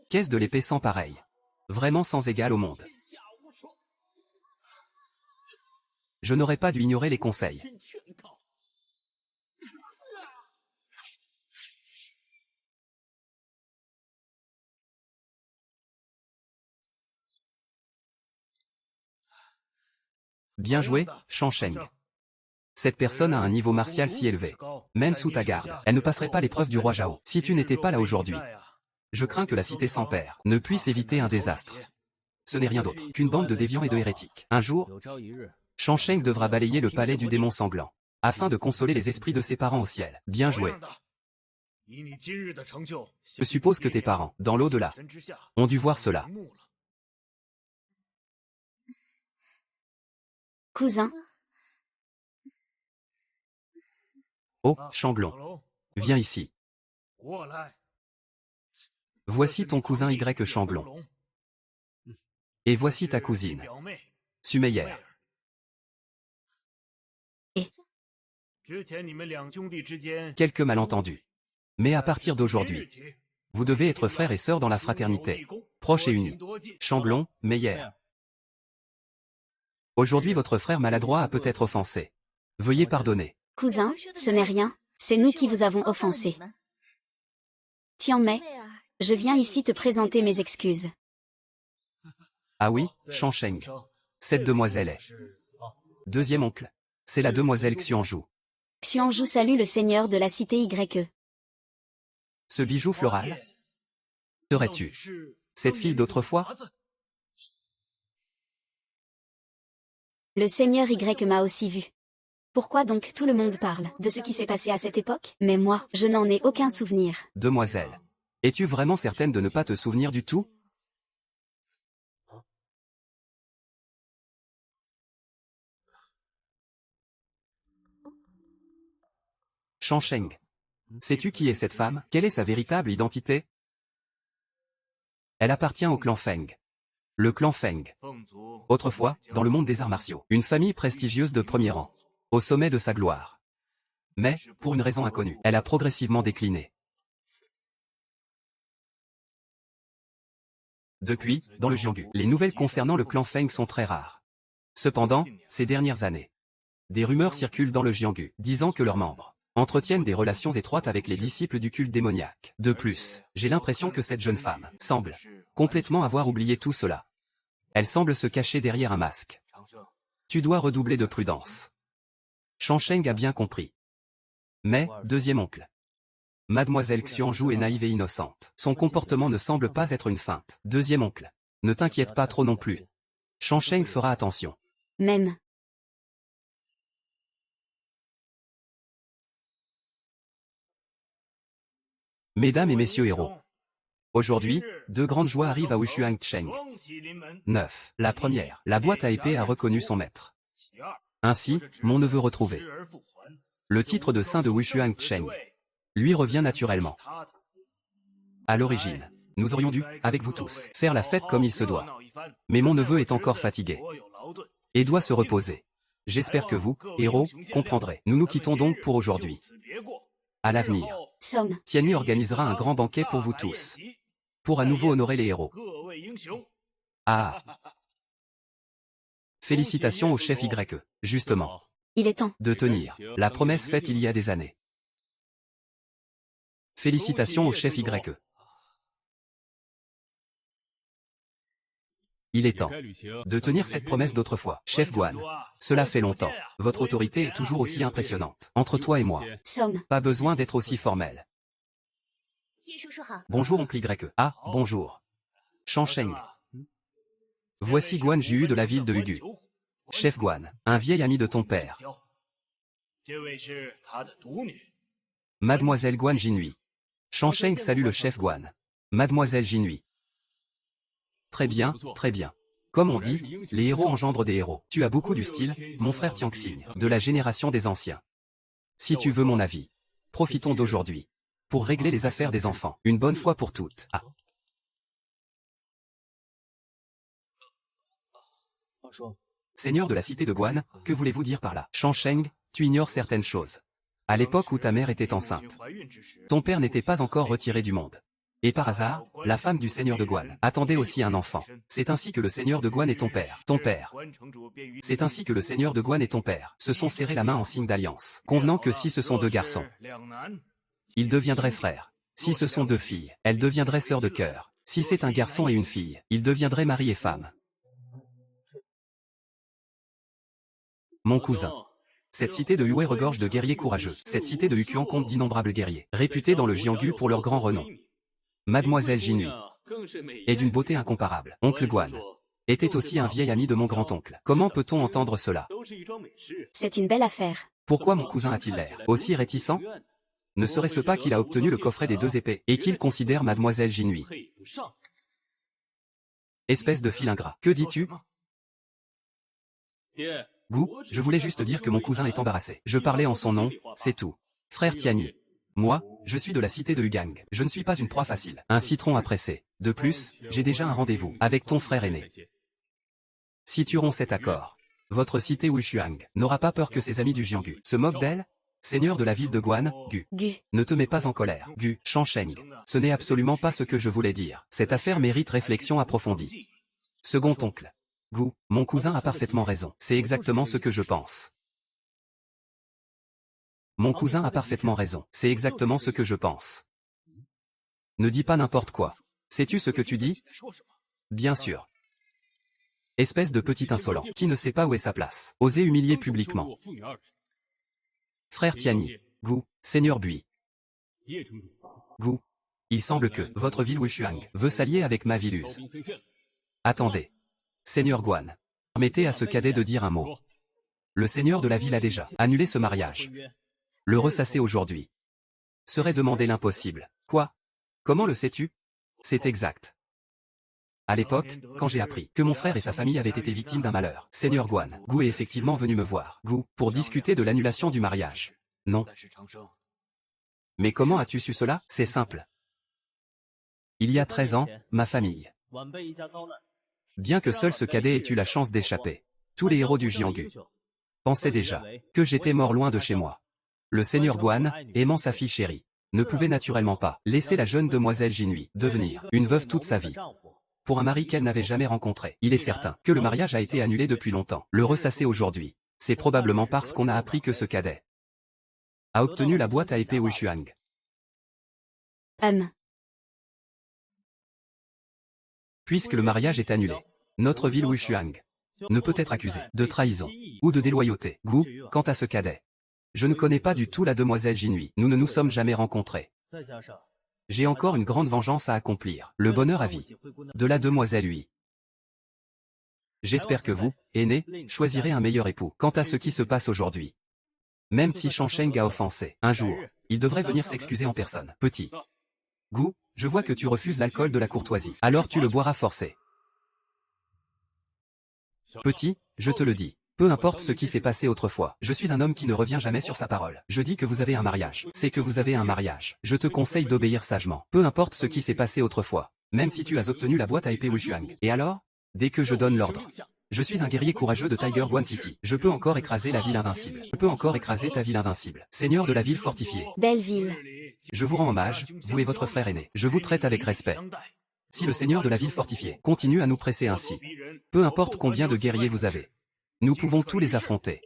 Qu'est-ce de l'épée sans pareil? Vraiment sans égal au monde. Je n'aurais pas dû ignorer les conseils. Bien joué, Shang. Cette personne a un niveau martial si élevé. Même sous ta garde, elle ne passerait pas l'épreuve du roi Zhao. Si tu n'étais pas là aujourd'hui, je crains que la cité sans père ne puisse éviter un désastre. Ce n'est rien d'autre qu'une bande de déviants et de hérétiques. Un jour, Shang devra balayer le palais du démon sanglant, afin de consoler les esprits de ses parents au ciel. Bien joué. Je suppose que tes parents, dans l'au-delà, ont dû voir cela. Cousin, Oh, Changlong, viens ici. Voici ton cousin Y Changlong. Et voici ta cousine, Sumeyer. Et Quelques malentendus. Mais à partir d'aujourd'hui, vous devez être frères et sœurs dans la fraternité, proches et unis. Changlong, Meyer. Aujourd'hui votre frère maladroit a peut-être offensé. Veuillez pardonner. cousin, ce n'est rien, c'est nous qui vous avons offensé. Tianmei, je viens ici te présenter mes excuses. Ah oui, Shang. Cette demoiselle est... Deuxième oncle. C'est la demoiselle Xuanzhu. Xuanzhu salue le seigneur de la cité YE. Ce bijou floral? Serais-tu cette fille d'autrefois? Le Seigneur Y m'a aussi vu. Pourquoi donc tout le monde parle de ce qui s'est passé à cette époque? Mais moi, je n'en ai aucun souvenir. Demoiselle, es-tu vraiment certaine de ne pas te souvenir du tout? Shansheng. Sais-tu qui est cette femme? Quelle est sa véritable identité? Elle appartient au clan Feng. Le clan Feng. Autrefois, dans le monde des arts martiaux, une famille prestigieuse de premier rang. Au sommet de sa gloire. Mais, pour une raison inconnue, elle a progressivement décliné. Depuis, dans le Jianghu, les nouvelles concernant le clan Feng sont très rares. Cependant, ces dernières années, des rumeurs circulent dans le Jianghu, disant que leurs membres entretiennent des relations étroites avec les disciples du culte démoniaque. De plus, j'ai l'impression que cette jeune femme semble complètement avoir oublié tout cela. Elle semble se cacher derrière un masque. Tu dois redoubler de prudence. Shansheng a bien compris. Mais, deuxième oncle. Mademoiselle Xianzhou est naïve et innocente. Son comportement ne semble pas être une feinte. Deuxième oncle. Ne t'inquiète pas trop non plus. Shansheng fera attention. Même. Mesdames et messieurs héros. Aujourd'hui, deux grandes joies arrivent à Wushuangcheng. 9. La première, la boîte à épée a reconnu son maître. Ainsi, mon neveu retrouvé. Le titre de saint de Wushuangcheng lui revient naturellement. À l'origine, nous aurions dû, avec vous tous, faire la fête comme il se doit. Mais mon neveu est encore fatigué et doit se reposer. J'espère que vous, héros, comprendrez. Nous nous quittons donc pour aujourd'hui. À l'avenir, Somme. Tianyi organisera un grand banquet pour vous tous, pour à nouveau honorer les héros. Ah! Félicitations au chef YE, justement, Il est temps. de tenir la promesse faite il y a des années. Félicitations au chef YE. Il est temps de tenir cette promesse d'autrefois. Chef Guan, cela fait longtemps. Votre autorité est toujours aussi impressionnante. Entre toi et moi, Somme. pas besoin d'être aussi formel. Bonjour oncle YE. Ah, bonjour. Shansheng. Voici Guan Jiu de la ville de Hugu. Chef Guan, un vieil ami de ton père. Mademoiselle Guan Jinui. Shansheng salue le chef Guan. Mademoiselle Jinui. Très bien, très bien. Comme on dit, les héros engendrent des héros. Tu as beaucoup du style, mon frère Tianxing, de la génération des anciens. Si tu veux mon avis, profitons d'aujourd'hui pour régler les affaires des enfants, une bonne fois pour toutes. Ah. Seigneur de la cité de Guan, que voulez-vous dire par là? Shansheng, tu ignores certaines choses. À l'époque où ta mère était enceinte, ton père n'était pas encore retiré du monde. Et par hasard, la femme du seigneur de Guan attendait aussi un enfant. C'est ainsi que le seigneur de Guan et ton père. Ton père. C'est ainsi que le seigneur de Guan et ton père se sont serrés la main en signe d'alliance, convenant que si ce sont deux garçons, ils deviendraient frères. Si ce sont deux filles, elles deviendraient sœurs de cœur. Si c'est un garçon et une fille, ils deviendraient mari et femme. Mon cousin. Cette cité de Yue regorge de guerriers courageux. Cette cité de Hukuan compte d'innombrables guerriers, réputés dans le Jianghu pour leur grand renom. Mademoiselle Jinui est d'une beauté incomparable. Oncle Guan était aussi un vieil ami de mon grand-oncle. Comment peut-on entendre cela? C'est une belle affaire. Pourquoi mon cousin a-t-il l'air aussi réticent? Ne serait-ce pas qu'il a obtenu le coffret des deux épées, et qu'il considère Mademoiselle Jinui? Espèce de fil ingrat. Que dis-tu? Gu, je voulais juste dire que mon cousin est embarrassé. Je parlais en son nom, c'est tout. Frère Tianyi. Moi, je suis de la cité de Hugang. Je ne suis pas une proie facile. Un citron à presser. De plus, j'ai déjà un rendez-vous avec ton frère aîné. Si tu romps cet accord, votre cité Wushuang n'aura pas peur que ses amis du Jianghu se moquent d'elle? Seigneur de la ville de Guan, Gu. Ne te mets pas en colère. Gu, Shansheng. Ce n'est absolument pas ce que je voulais dire. Cette affaire mérite réflexion approfondie. Second oncle. Gu, mon cousin a parfaitement raison. C'est exactement ce que je pense. Mon cousin a parfaitement raison. C'est exactement ce que je pense. Ne dis pas n'importe quoi. Sais-tu ce que tu dis? Bien sûr. Espèce de petit insolent, qui ne sait pas où est sa place. Oser humilier publiquement. Frère Tianyi. Gu, Seigneur Bui. Gu, Il semble que votre ville Wushuang veut s'allier avec ma ville Uz. Attendez. Seigneur Guan. Permettez à ce cadet de dire un mot. Le seigneur de la ville a déjà annulé ce mariage. Le ressasser aujourd'hui serait demander l'impossible. Quoi? Comment le sais-tu? C'est exact. À l'époque, quand j'ai appris que mon frère et sa famille avaient été victimes d'un malheur, Seigneur Guan, Gu est effectivement venu me voir, Gu, pour discuter de l'annulation du mariage. Non. Mais comment as-tu su cela? C'est simple. Il y a 13 ans, ma famille. Bien que seul ce cadet ait eu la chance d'échapper, tous les héros du Jianghu pensaient déjà que j'étais mort loin de chez moi. Le seigneur Guan, aimant sa fille chérie, ne pouvait naturellement pas laisser la jeune demoiselle Jinhui devenir une veuve toute sa vie. Pour un mari qu'elle n'avait jamais rencontré, il est certain que le mariage a été annulé depuis longtemps. Le ressasser aujourd'hui, c'est probablement parce qu'on a appris que ce cadet a obtenu la boîte à épée Wushuang. Puisque le mariage est annulé, notre ville Wushuang ne peut être accusée de trahison ou de déloyauté. Gu, quant à ce cadet, je ne connais pas du tout la demoiselle Jinhui. Nous ne nous sommes jamais rencontrés. J'ai encore une grande vengeance à accomplir, le bonheur à vie de la demoiselle Hui. J'espère que vous, aîné, choisirez un meilleur époux. Quant à ce qui se passe aujourd'hui, même si Shangsheng a offensé, un jour, il devrait venir s'excuser en personne. Petit. Gu, je vois que tu refuses l'alcool de la courtoisie. Alors tu le boiras forcé. Petit, je te le dis. Peu importe ce qui s'est passé autrefois, je suis un homme qui ne revient jamais sur sa parole. Je dis que vous avez un mariage. C'est que vous avez un mariage. Je te conseille d'obéir sagement. Peu importe ce qui s'est passé autrefois, même si tu as obtenu la boîte à épée Wushuang. Et alors? Dès que je donne l'ordre. Je suis un guerrier courageux de Tiger Guan City. Je peux encore écraser la ville invincible. Je peux encore écraser ta ville invincible. Seigneur de la ville fortifiée. Belle ville. Je vous rends hommage, vous et votre frère aîné. Je vous traite avec respect. Si le seigneur de la ville fortifiée continue à nous presser ainsi, peu importe combien de guerriers vous avez, nous pouvons tous les affronter.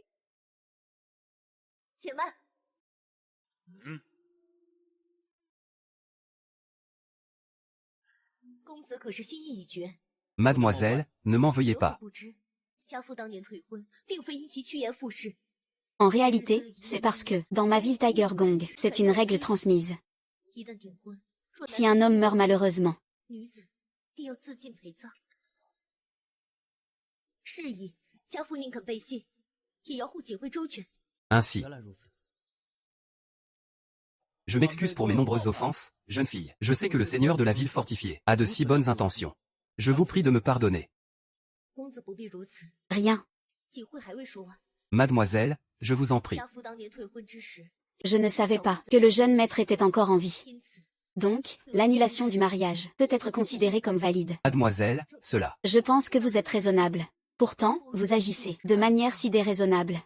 Mademoiselle, ne m'en veuillez pas. En réalité, c'est parce que, dans ma ville Tiger Gong, c'est une règle transmise. Si un homme meurt malheureusement, Ainsi. Je m'excuse pour mes nombreuses offenses, jeune fille. Je sais que le seigneur de la ville fortifiée a de si bonnes intentions. Je vous prie de me pardonner. Rien. Mademoiselle, je vous en prie. Je ne savais pas que le jeune maître était encore en vie. Donc, l'annulation du mariage peut être considérée comme valide. Mademoiselle, cela. Je pense que vous êtes raisonnable. Pourtant, vous agissez de manière si déraisonnable.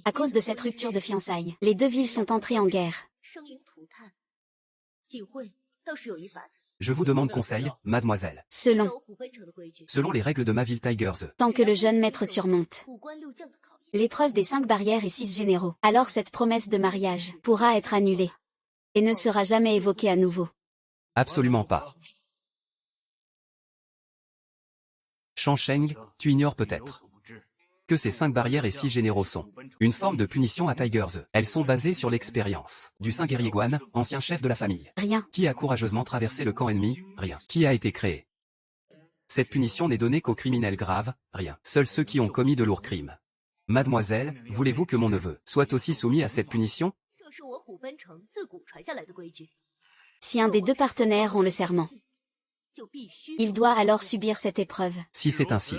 À cause de cette rupture de fiançailles, les deux villes sont entrées en guerre. Je vous demande conseil, mademoiselle. Selon les règles de ma ville Tigers. Tant que le jeune maître surmonte l'épreuve des 5 barrières et 6 généraux, alors cette promesse de mariage pourra être annulée et ne sera jamais évoquée à nouveau. Absolument pas. Shangsheng, tu ignores peut-être que ces 5 barrières et 6 généraux sont une forme de punition à Tigers. Elles sont basées sur l'expérience du saint guerrier Guan, ancien chef de la famille. Rien. Qui a courageusement traversé le camp ennemi? Rien. Qui a été créé? Cette punition n'est donnée qu'aux criminels graves? Rien. Seuls ceux qui ont commis de lourds crimes. Mademoiselle, voulez-vous que mon neveu soit aussi soumis à cette punition? Si un des deux partenaires ont le serment, il doit alors subir cette épreuve. Si c'est ainsi,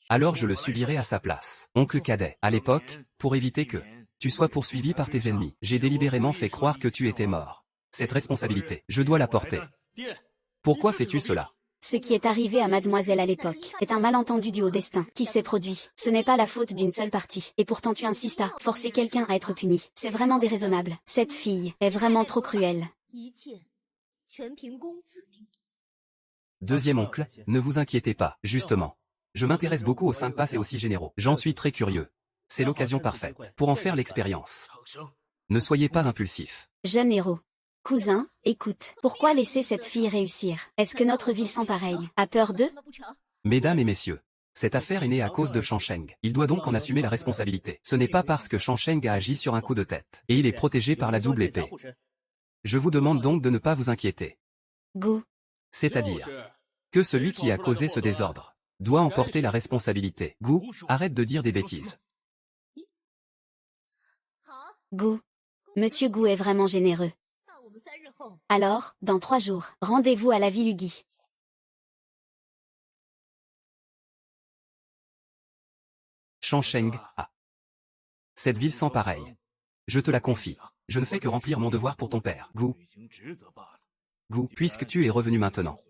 alors je le subirai à sa place. Oncle cadet, à l'époque, pour éviter que tu sois poursuivi par tes ennemis, j'ai délibérément fait croire que tu étais mort. Cette responsabilité, je dois la porter. Pourquoi fais-tu cela? Ce qui est arrivé à mademoiselle à l'époque est un malentendu dû au destin qui s'est produit. Ce n'est pas la faute d'une seule partie. Et pourtant tu insistes à forcer quelqu'un à être puni. C'est vraiment déraisonnable. Cette fille est vraiment trop cruelle. Deuxième oncle, ne vous inquiétez pas, justement. Je m'intéresse beaucoup aux 5 passes et aux 6 généraux. J'en suis très curieux. C'est l'occasion parfaite pour en faire l'expérience. Ne soyez pas impulsif. Jeune héros. Cousin, écoute, pourquoi laisser cette fille réussir? Est-ce que notre ville sans pareil a peur d'eux? Mesdames et messieurs, cette affaire est née à cause de Shangsheng. Il doit donc en assumer la responsabilité. Ce n'est pas parce que Shangsheng a agi sur un coup de tête. Et il est protégé par la double épée Je vous demande donc de ne pas vous inquiéter. Gu. C'est-à-dire que celui qui a causé ce désordre doit en porter la responsabilité. Gu, arrête de dire des bêtises. Gu. Monsieur Gu est vraiment généreux. Alors, dans 3 jours, rendez-vous à la ville Ugi. Shansheng, ah. Cette ville sans pareil. Je te la confie. Je ne fais que remplir mon devoir pour ton père. Gu. Gu, puisque tu es revenu maintenant,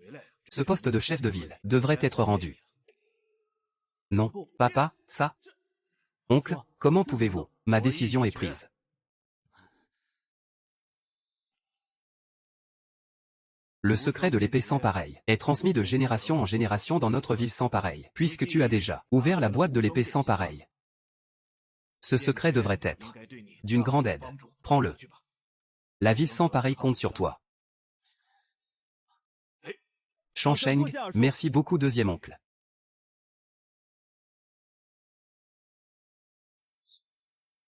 ce poste de chef de ville devrait être rendu. Non, papa, ça. Oncle, comment pouvez-vous? Ma décision est prise. Le secret de l'épée sans pareil est transmis de génération en génération dans notre ville sans pareil, puisque tu as déjà ouvert la boîte de l'épée sans pareil. Ce secret devrait être d'une grande aide. Prends-le. La ville sans pareil compte sur toi. Shansheng, merci beaucoup deuxième oncle.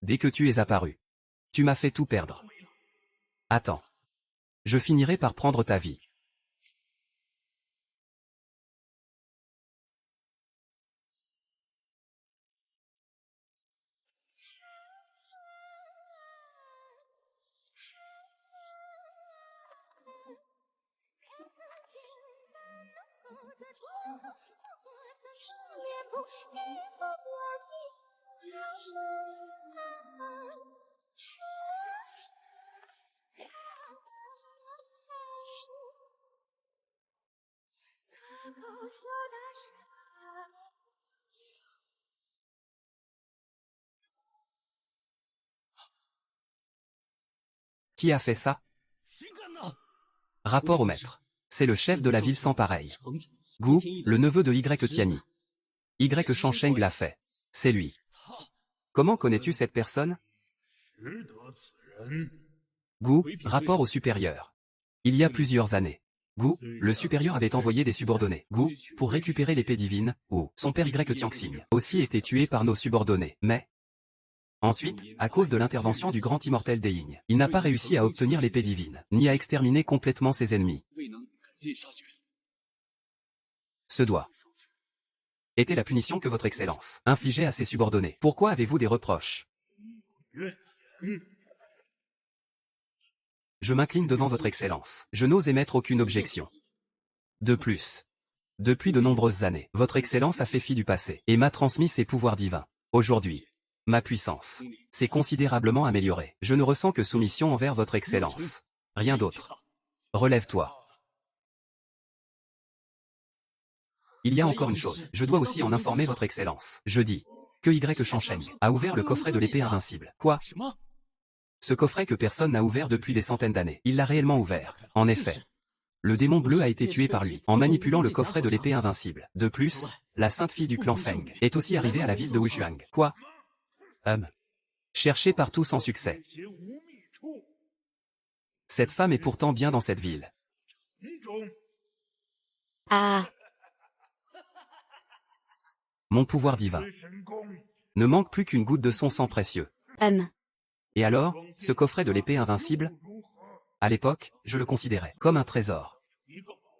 Dès que tu es apparu, tu m'as fait tout perdre. Attends. Je finirai par prendre ta vie. Qui a fait ça? Rapport au maître. C'est le chef de la ville sans pareil. Gu, le neveu de Y Tiani. Y Shansheng l'a fait. C'est lui. Comment connais-tu cette personne? Gu, rapport au supérieur. Il y a plusieurs années. Gu, le supérieur avait envoyé des subordonnés. Gu, pour récupérer l'épée divine, où son père Y Tianxing aussi était tué par nos subordonnés. Mais ensuite, à cause de l'intervention du grand immortel Deing, il n'a pas réussi à obtenir l'épée divine, ni à exterminer complètement ses ennemis. Ce doigt était la punition que votre excellence infligeait à ses subordonnés. Pourquoi avez-vous des reproches? Je m'incline devant votre excellence. Je n'ose émettre aucune objection. De plus, depuis de nombreuses années, votre excellence a fait fi du passé et m'a transmis ses pouvoirs divins. Aujourd'hui, ma puissance s'est considérablement améliorée. Je ne ressens que soumission envers votre excellence. Rien d'autre. Relève-toi. Il y a encore une chose, je dois aussi en informer votre excellence. Je dis que Y Shansheng a ouvert le coffret de l'épée invincible. Quoi? Ce coffret que personne n'a ouvert depuis des centaines d'années. Il l'a réellement ouvert. En effet. Le démon bleu a été tué par lui, en manipulant le coffret de l'épée invincible. De plus, la sainte fille du clan Feng est aussi arrivée à la ville de Wushuang. Quoi? Cherchée partout sans succès. Cette femme est pourtant bien dans cette ville. Ah. Mon pouvoir divin ne manque plus qu'une goutte de son sang précieux. Et alors, ce coffret de l'épée invincible? À l'époque, je le considérais comme un trésor.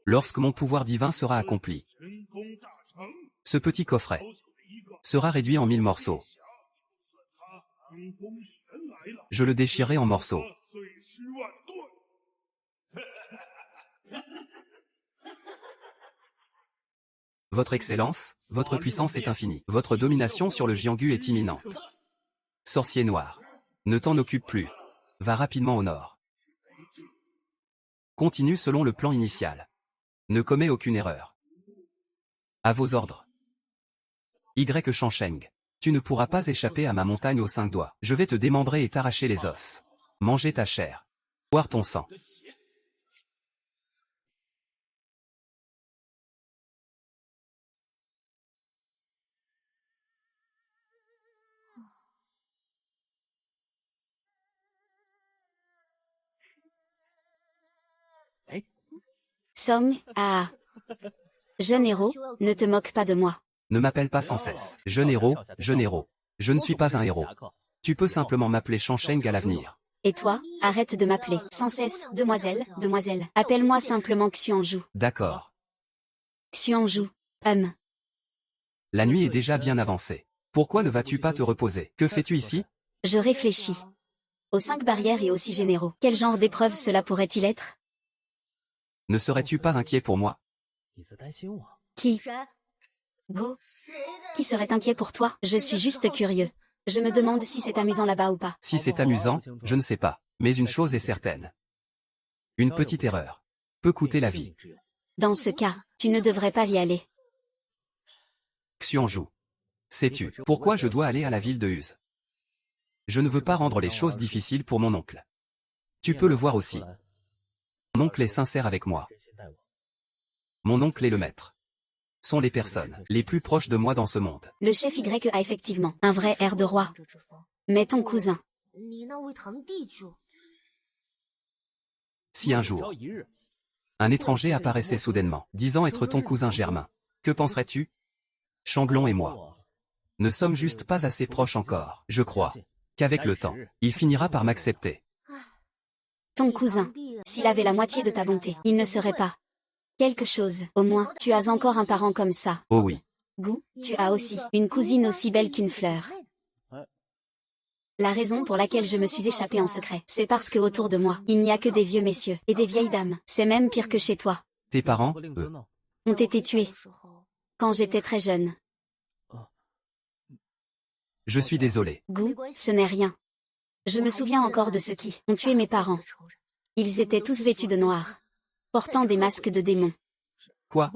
Lorsque mon pouvoir divin sera accompli, ce petit coffret sera réduit en 1000 morceaux. Je le déchirerai en morceaux. Votre Excellence, votre puissance est infinie. Votre domination sur le Jianghu est imminente. Sorcier noir, ne t'en occupe plus. Va rapidement au nord. Continue selon le plan initial. Ne commets aucune erreur. À vos ordres. Y Shansheng, tu ne pourras pas échapper à ma montagne aux 5 doigts. Je vais te démembrer et t'arracher les os. Manger ta chair. Boire ton sang. Song, ah. Jeune héros, ne te moque pas de moi. Ne m'appelle pas sans cesse. Jeune héros, jeune héros. Je ne suis pas un héros. Tu peux simplement m'appeler Shansheng à l'avenir. Et toi, arrête de m'appeler sans cesse, demoiselle, demoiselle. Appelle-moi simplement Xianju. D'accord. Xianju. La nuit est déjà bien avancée. Pourquoi ne vas-tu pas te reposer? Que fais-tu ici? Je réfléchis. Aux 5 barrières et aux 6 généraux. Quel genre d'épreuve cela pourrait-il être? Ne serais-tu pas inquiet pour moi? Qui? Go. Qui serait inquiet pour toi? Je suis juste curieux. Je me demande si c'est amusant là-bas ou pas. Si c'est amusant, je ne sais pas. Mais une chose est certaine. Une petite erreur peut coûter la vie. Dans ce cas, tu ne devrais pas y aller. Xianju. Sais-tu pourquoi je dois aller à la ville de Uz? Je ne veux pas rendre les choses difficiles pour mon oncle. Tu peux le voir aussi. Mon oncle est sincère avec moi. Mon oncle et le maître sont les personnes les plus proches de moi dans ce monde. Le chef Y a effectivement un vrai air de roi. Mais ton cousin, Si un jour, un étranger apparaissait soudainement, disant être ton cousin germain, que penserais-tu? Changlon et moi ne sommes juste pas assez proches encore. Je crois qu'avec le temps, il finira par m'accepter. ton cousin, s'il avait la moitié de ta bonté, il ne serait pas quelque chose. Au moins, tu as encore un parent comme ça. Oh oui, Gou, tu as aussi une cousine aussi belle qu'une fleur. La raison pour laquelle je me suis échappée en secret, c'est parce que autour de moi, il n'y a que des vieux messieurs et des vieilles dames. C'est même pire que chez toi. tes parents, eux, Ont été tués quand j'étais très jeune. je suis désolé. Gou, ce n'est rien. Je me souviens encore de ceux qui ont tué mes parents. Ils étaient tous vêtus de noir, portant des masques de démons. Quoi?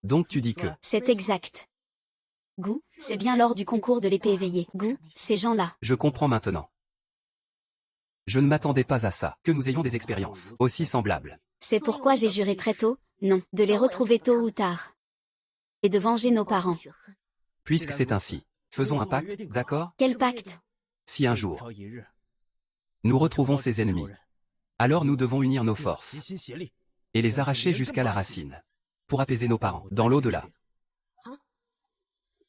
Donc tu dis que... C'est exact. Gou, c'est bien lors du concours de l'épée éveillée. Gou, ces gens-là. Je comprends maintenant. Je ne m'attendais pas à ça, que nous ayons des expériences aussi semblables. C'est pourquoi j'ai juré très tôt, non, de les retrouver tôt ou tard. Et de venger nos parents. Puisque c'est ainsi, faisons un pacte, d'accord? Quel pacte? Si un jour, nous retrouvons ces ennemis, alors nous devons unir nos forces et les arracher jusqu'à la racine, pour apaiser nos parents, dans l'au-delà.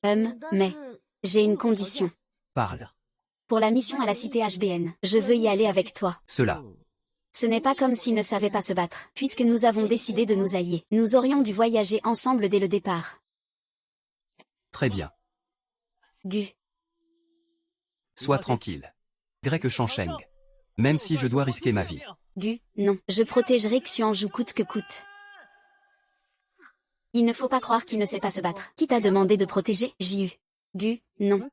Mais j'ai une condition. Parle. Pour la mission à la cité HBN, je veux y aller avec toi. Cela. Ce n'est pas comme s'ils ne savaient pas se battre. Puisque nous avons décidé de nous allier, nous aurions dû voyager ensemble dès le départ. Très bien. Gu. Sois tranquille. Grec Shansheng. Même si je dois risquer ma vie. Gu, non. Je protégerai Xianju coûte que coûte. Il ne faut pas croire qu'il ne sait pas se battre. Qui t'a demandé de protéger, J.U. Gu, non.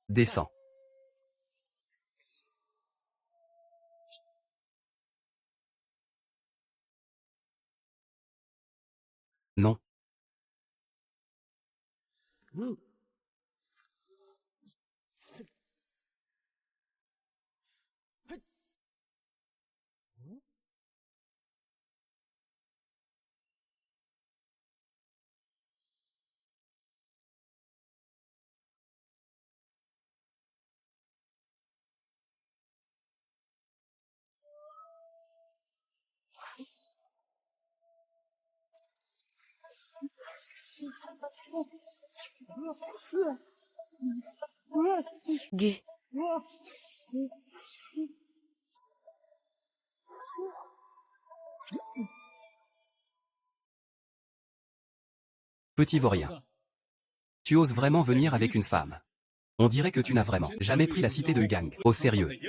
Descends. Non. Gu. Petit vaurien. Tu oses vraiment venir avec une femme. On dirait que tu n'as vraiment jamais pris la cité de Hugang au sérieux.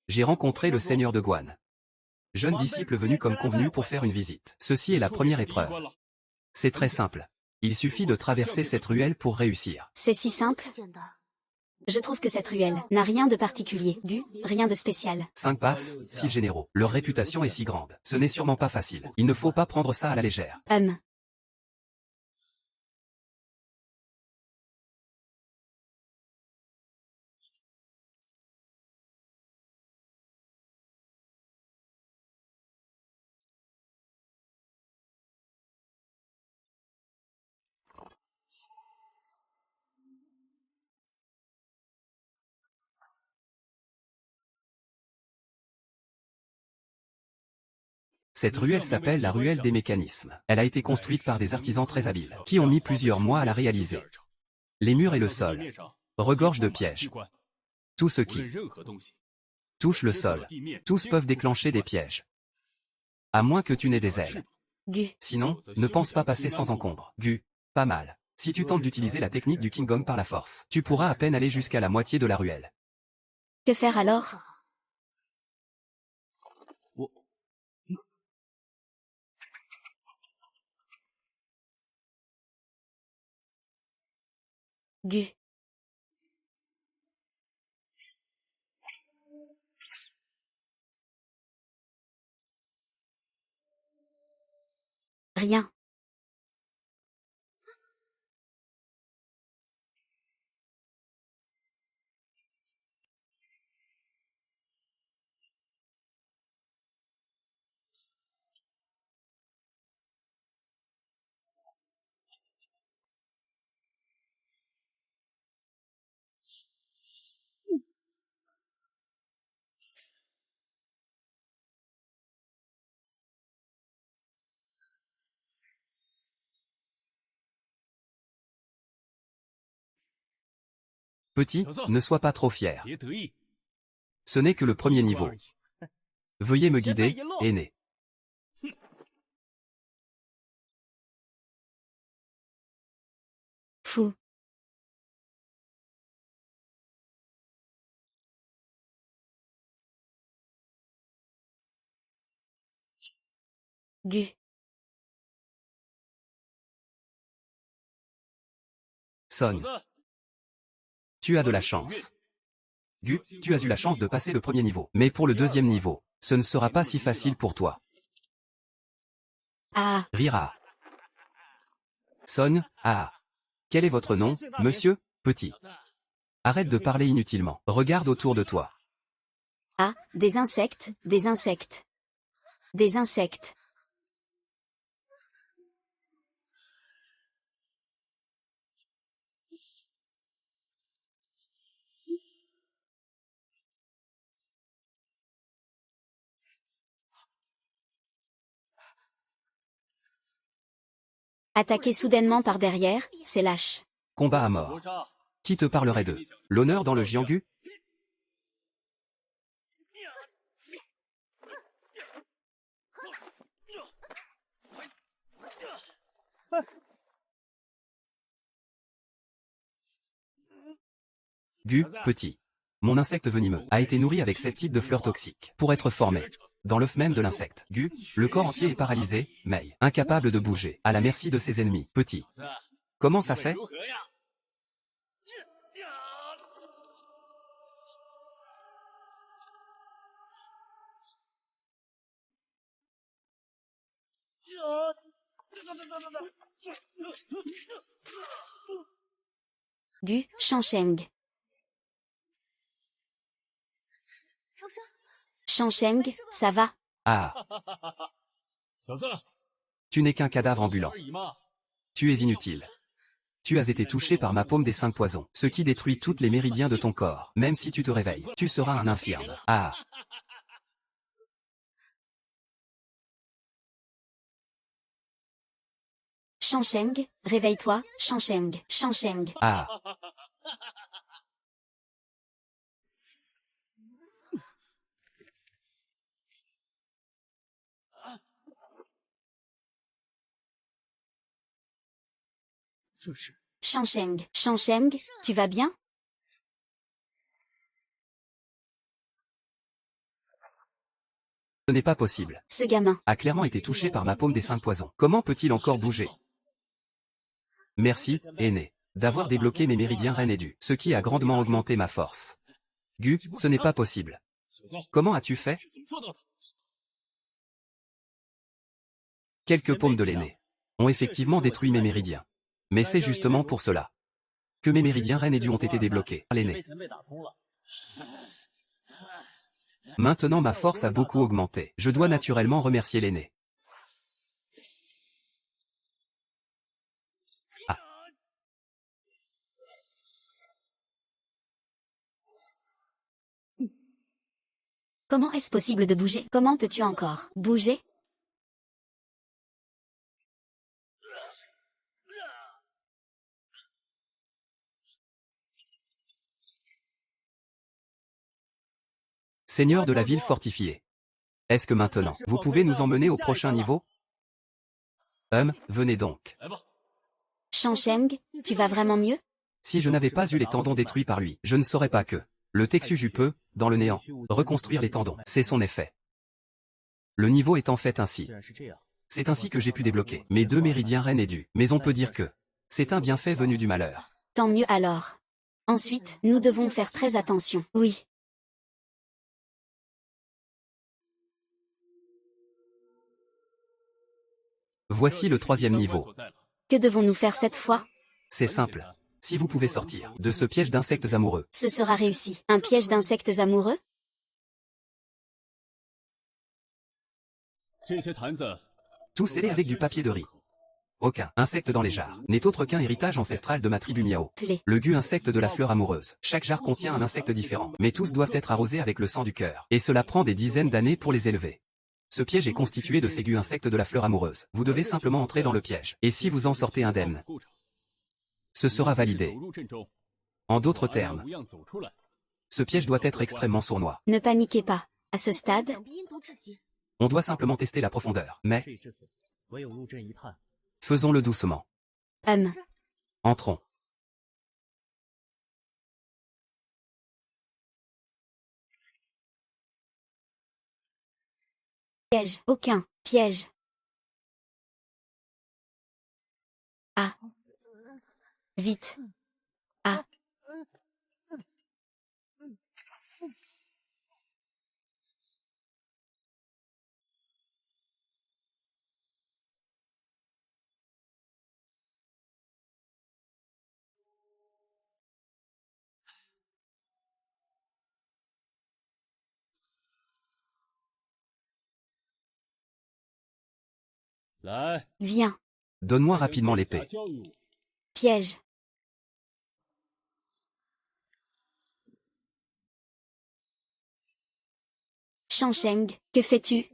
J'ai rencontré le seigneur de Guan. Jeune disciple venu comme convenu pour faire une visite. Ceci est la première épreuve. C'est très simple. Il suffit de traverser cette ruelle pour réussir. C'est si simple. Je trouve que cette ruelle n'a rien de particulier. Gu, rien de spécial. 5 passes, 6 généraux. Leur réputation est si grande. Ce n'est sûrement pas facile. Il ne faut pas prendre ça à la légère. Cette ruelle s'appelle la ruelle des mécanismes. Elle a été construite par des artisans très habiles, qui ont mis plusieurs mois à la réaliser. Les murs et le sol regorgent de pièges. Tout ce qui touche le sol, tous peuvent déclencher des pièges. À moins que tu n'aies des ailes. Gu. Sinon, ne pense pas passer sans encombre. Gu. Pas mal. Si tu tentes d'utiliser la technique du King Kong par la force, tu pourras à peine aller jusqu'à la moitié de la ruelle. Que faire alors? Gu. Rien. Petit, ne sois pas trop fier. Ce n'est que le premier niveau. Veuillez me guider, aîné. Fou. Gu. Son. Tu as de la chance. Gu, tu as eu la chance de passer le premier niveau. Mais pour le deuxième niveau, ce ne sera pas si facile pour toi. Ah. Rira. Son, ah. Quel est votre nom, monsieur, petit? Arrête de parler inutilement. Regarde autour de toi. Ah, des insectes, des insectes. Des insectes. Attaquer soudainement par derrière, c'est lâche. Combat à mort. Qui te parlerait de l'honneur dans le Jianggu? Gu, petit. Mon insecte venimeux a été nourri avec 7 types de fleurs toxiques pour être formé. Dans l'œuf même de l'insecte, Gu, le corps entier est paralysé, mais incapable de bouger, à la merci de ses ennemis. Petit. Comment ça fait? Gu, Shansheng. Shansheng, ça va? Ah. Tu n'es qu'un cadavre ambulant. Tu es inutile. Tu as été touché par ma paume des 5 poisons, ce qui détruit toutes les méridiens de ton corps. Même si tu te réveilles, tu seras un infirme. Ah. Shansheng, réveille-toi, Shansheng, Shansheng. Ah. Shansheng, Shansheng, tu vas bien? Ce n'est pas possible. Ce gamin. A clairement été touché par ma paume des 5 poisons. Comment peut-il encore bouger? Merci, aîné, d'avoir débloqué mes méridiens Ren'Edu, ce qui a grandement augmenté ma force. Gu, ce n'est pas possible. Comment as-tu fait? Quelques paumes de l'aîné ont effectivement détruit mes méridiens. Mais c'est justement pour cela que mes méridiens Ren'Edu ont été débloqués par l'aîné. Maintenant ma force a beaucoup augmenté. Je dois naturellement remercier l'aîné. Ah. Comment est-ce possible de bouger? Comment peux-tu encore bouger? Seigneur de la ville fortifiée. Est-ce que maintenant, vous pouvez nous emmener au prochain niveau? Venez donc. Shang, tu vas vraiment mieux? Si je n'avais pas eu les tendons détruits par lui, je ne saurais pas que le Texuju peut, dans le néant, reconstruire les tendons. C'est son effet. Le niveau est en fait ainsi. C'est ainsi que j'ai pu débloquer mes 2 méridiens reines et du. Mais on peut dire que c'est un bienfait venu du malheur. Tant mieux alors. Ensuite, nous devons faire très attention. Oui. Voici le 3e niveau. Que devons-nous faire cette fois? C'est simple. Si vous pouvez sortir de ce piège d'insectes amoureux. Ce sera réussi. Un piège d'insectes amoureux? Tout scellé avec du papier de riz. Aucun insecte dans les jarres n'est autre qu'un héritage ancestral de ma tribu Miao. Le gu insecte de la fleur amoureuse. Chaque jarre contient un insecte différent, mais tous doivent être arrosés avec le sang du cœur. Et cela prend des dizaines d'années pour les élever. Ce piège est constitué de ces gu insectes de la fleur amoureuse. Vous devez simplement entrer dans le piège. Et si vous en sortez indemne, ce sera validé. En d'autres termes, ce piège doit être extrêmement sournois. Ne paniquez pas. À ce stade, on doit simplement tester la profondeur. Mais faisons-le doucement. Entrons. Piège. Aucun. Piège. Ah. Vite. Ah. Viens. Donne-moi rapidement l'épée. Piège. Shang, que fais-tu?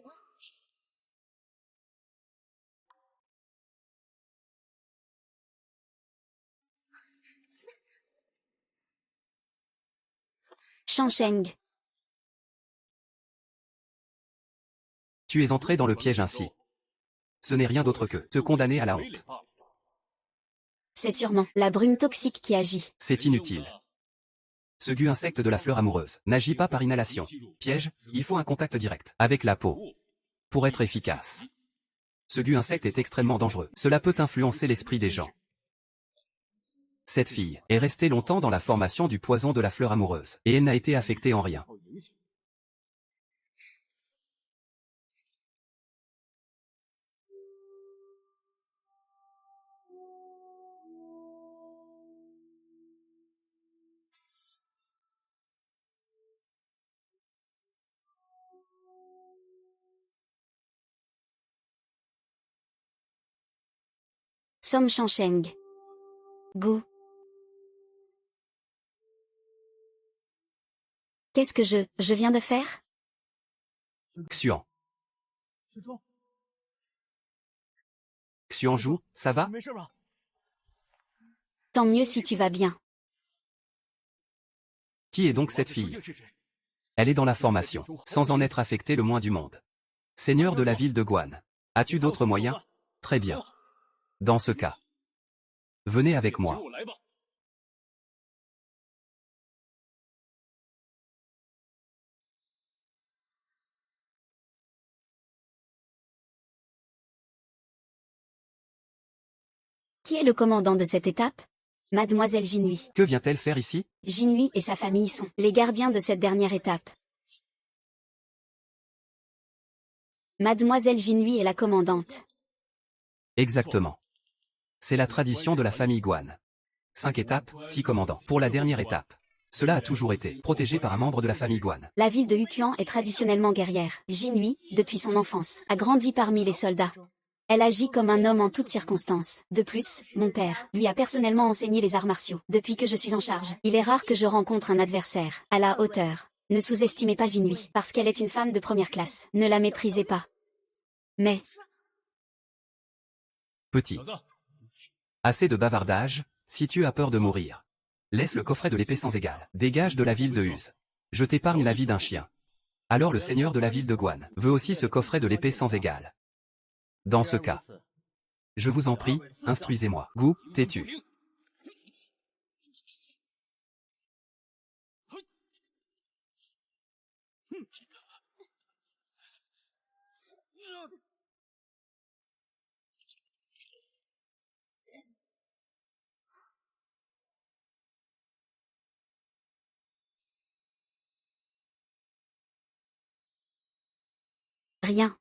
Shang. Tu es entré dans le piège ainsi. Ce n'est rien d'autre que te condamner à la honte. C'est sûrement la brume toxique qui agit. C'est inutile. Ce gu insecte de la fleur amoureuse n'agit pas par inhalation. Piège, il faut un contact direct avec la peau pour être efficace. Ce gu insecte est extrêmement dangereux. Cela peut influencer l'esprit des gens. Cette fille est restée longtemps dans la formation du poison de la fleur amoureuse, et elle n'a été affectée en rien. Somme Shang. Goût. Qu'est-ce que je viens de faire? Xuan. Xuanju, ça va? Tant mieux si tu vas bien. Qui est donc cette fille? Elle est dans la formation, sans en être affectée le moins du monde. Seigneur de la ville de Guan. As-tu d'autres moyens? Très bien. Dans ce cas, venez avec moi. Qui est le commandant de cette étape? Mademoiselle Jinhui. Que vient-elle faire ici? Jinhui et sa famille sont les gardiens de cette dernière étape. Mademoiselle Jinhui est la commandante. Exactement. C'est la tradition de la famille Guan. 5 étapes, 6 commandants. Pour la dernière étape. Cela a toujours été protégé par un membre de la famille Guan. La ville de Huqian est traditionnellement guerrière. Jinhui, depuis son enfance, a grandi parmi les soldats. Elle agit comme un homme en toutes circonstances. De plus, mon père lui a personnellement enseigné les arts martiaux. Depuis que je suis en charge, il est rare que je rencontre un adversaire à la hauteur. Ne sous-estimez pas Jinhui, parce qu'elle est une femme de première classe. Ne la méprisez pas. Mais... Petit. Assez de bavardage, si tu as peur de mourir. Laisse le coffret de l'épée sans égale. Dégage de la ville de Uz. Je t'épargne la vie d'un chien. Alors le seigneur de la ville de Guan veut aussi ce coffret de l'épée sans égale. Dans ce cas, je vous en prie, instruisez-moi. Gu, tais-tu. Rien.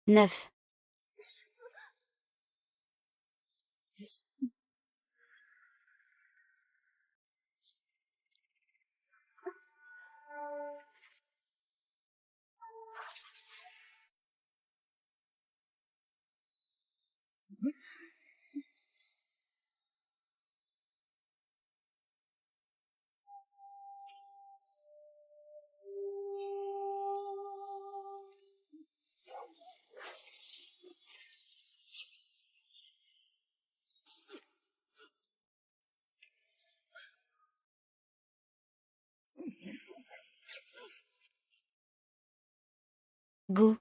Neuf. Gu.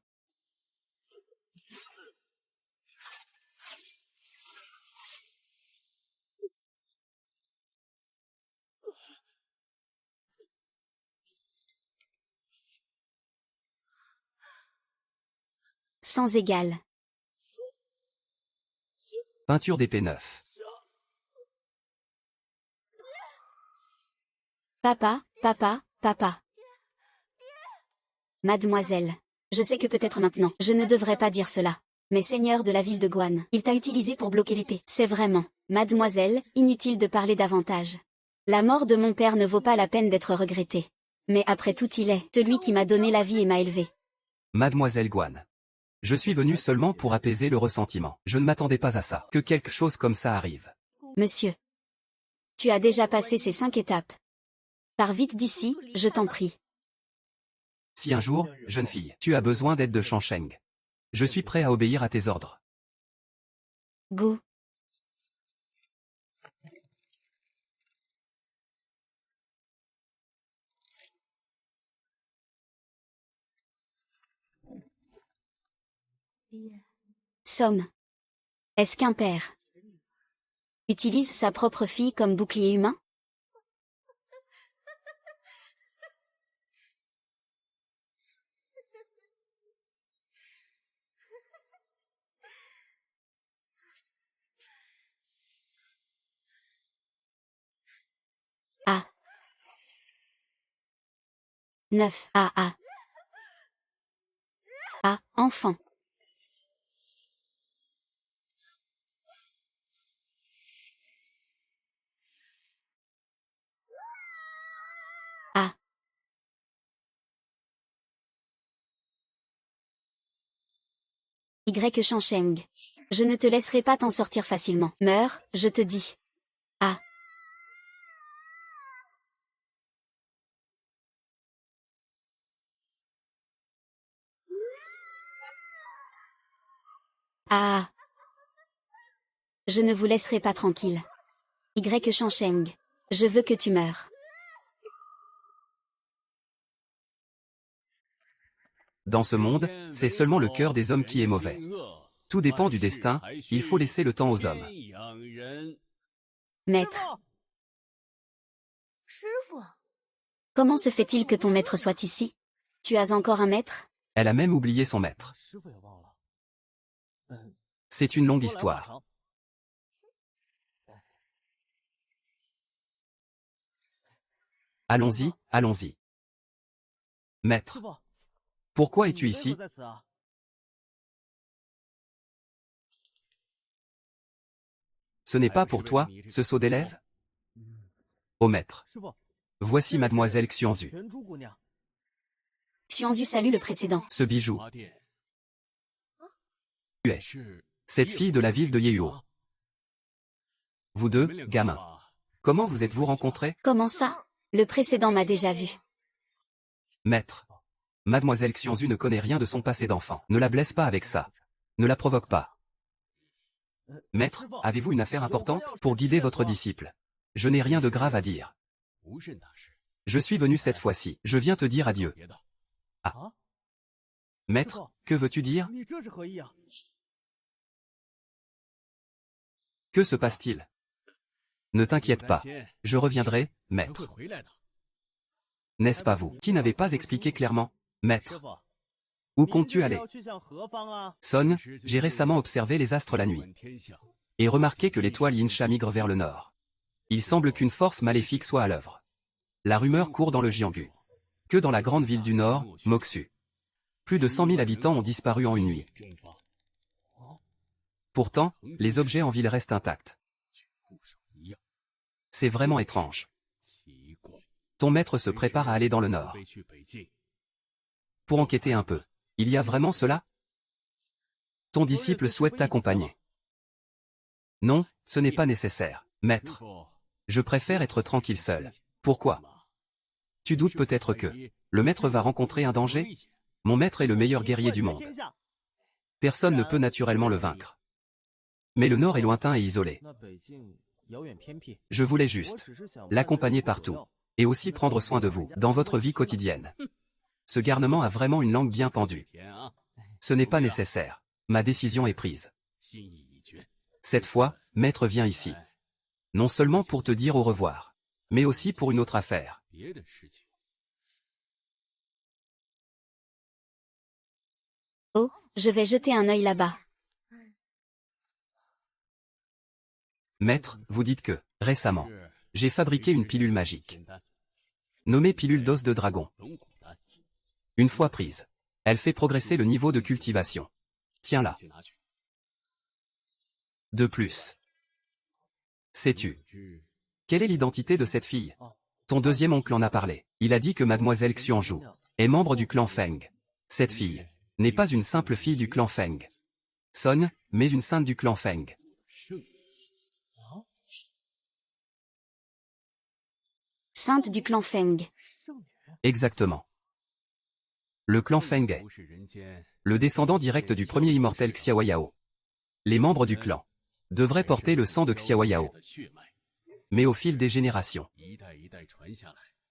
Sans égale. Peinture d'épée 9. Papa, papa, papa. Mademoiselle. Je sais que peut-être maintenant, je ne devrais pas dire cela. Mais seigneur de la ville de Guan, il t'a utilisé pour bloquer l'épée. C'est vraiment, mademoiselle, inutile de parler davantage. La mort de mon père ne vaut pas la peine d'être regrettée. Mais après tout il est, celui qui m'a donné la vie et m'a élevé. Mademoiselle Guan. Je suis venu seulement pour apaiser le ressentiment. Je ne m'attendais pas à ça. Que quelque chose comme ça arrive. Monsieur. Tu as déjà passé ces 5 étapes. Pars vite d'ici, je t'en prie. Si un jour, jeune fille, tu as besoin d'aide de Shangsheng, je suis prêt à obéir à tes ordres. Gu. Somme. Est-ce qu'un père utilise sa propre fille comme bouclier humain? Ah. 9. Ah ah. Ah, enfant. Ah. Y. Shangsheng. Je ne te laisserai pas t'en sortir facilement. Meurs, je te dis. Ah. Ah. Je ne vous laisserai pas tranquille. Y. Shangsheng. Je veux que tu meurs. Dans ce monde, c'est seulement le cœur des hommes qui est mauvais. Tout dépend du destin, il faut laisser le temps aux hommes. Maître. Comment se fait-il que ton maître soit ici? Tu as encore un maître? Elle a même oublié son maître. C'est une longue histoire. Allons-y, allons-y. Maître. Pourquoi es-tu ici? Ce n'est pas pour toi, ce saut d'élève? Ô maître. Voici mademoiselle Xuanzu. Xuanzu salue le précédent. Ce bijou. Tu es cette fille de la ville de Yeyuo. Vous deux, gamins. Comment vous êtes-vous rencontrés? Comment ça? Le précédent m'a déjà vu. Maître. Mademoiselle Xuanzu ne connaît rien de son passé d'enfant. Ne la blesse pas avec ça. Ne la provoque pas. Maître, avez-vous une affaire importante pour guider votre disciple? Je n'ai rien de grave à dire. Je suis venu cette fois-ci. Je viens te dire adieu. Ah. Maître, que veux-tu dire? Que se passe-t-il? Ne t'inquiète pas. Je reviendrai, maître. N'est-ce pas vous qui n'avez pas expliqué clairement? Maître. Où comptes-tu aller? Son, j'ai récemment observé les astres la nuit. Et remarqué que l'étoile Yinsha migre vers le nord. Il semble qu'une force maléfique soit à l'œuvre. La rumeur court dans le Jianghu. Que dans la grande ville du nord, Moxu. Plus de 100 000 habitants ont disparu en une nuit. Pourtant, les objets en ville restent intacts. C'est vraiment étrange. Ton maître se prépare à aller dans le nord. Pour enquêter un peu. Il y a vraiment cela? Ton disciple souhaite t'accompagner. Non, ce n'est pas nécessaire, maître. Je préfère être tranquille seul. Pourquoi? Tu doutes peut-être que le maître va rencontrer un danger? Mon maître est le meilleur guerrier du monde. Personne ne peut naturellement le vaincre. Mais le nord est lointain et isolé. Je voulais juste l'accompagner partout, et aussi prendre soin de vous, dans votre vie quotidienne. Ce garnement a vraiment une langue bien pendue. Ce n'est pas nécessaire. Ma décision est prise. Cette fois, maître vient ici. Non seulement pour te dire au revoir, mais aussi pour une autre affaire. Oh, je vais jeter un œil là-bas. Maître, vous dites que, récemment, j'ai fabriqué une pilule magique. Nommée pilule d'os de dragon. Une fois prise, elle fait progresser le niveau de cultivation. Tiens-la. De plus. Sais-tu quelle est l'identité de cette fille? Ton deuxième oncle en a parlé. Il a dit que mademoiselle Xuanju est membre du clan Feng. Cette fille n'est pas une simple fille du clan Feng. Son, mais une sainte du clan Feng. Sainte du clan Feng. Exactement. Le clan Feng est le descendant direct du premier immortel Xiaoyao. Les membres du clan devraient porter le sang de Xiaoyao. Mais au fil des générations,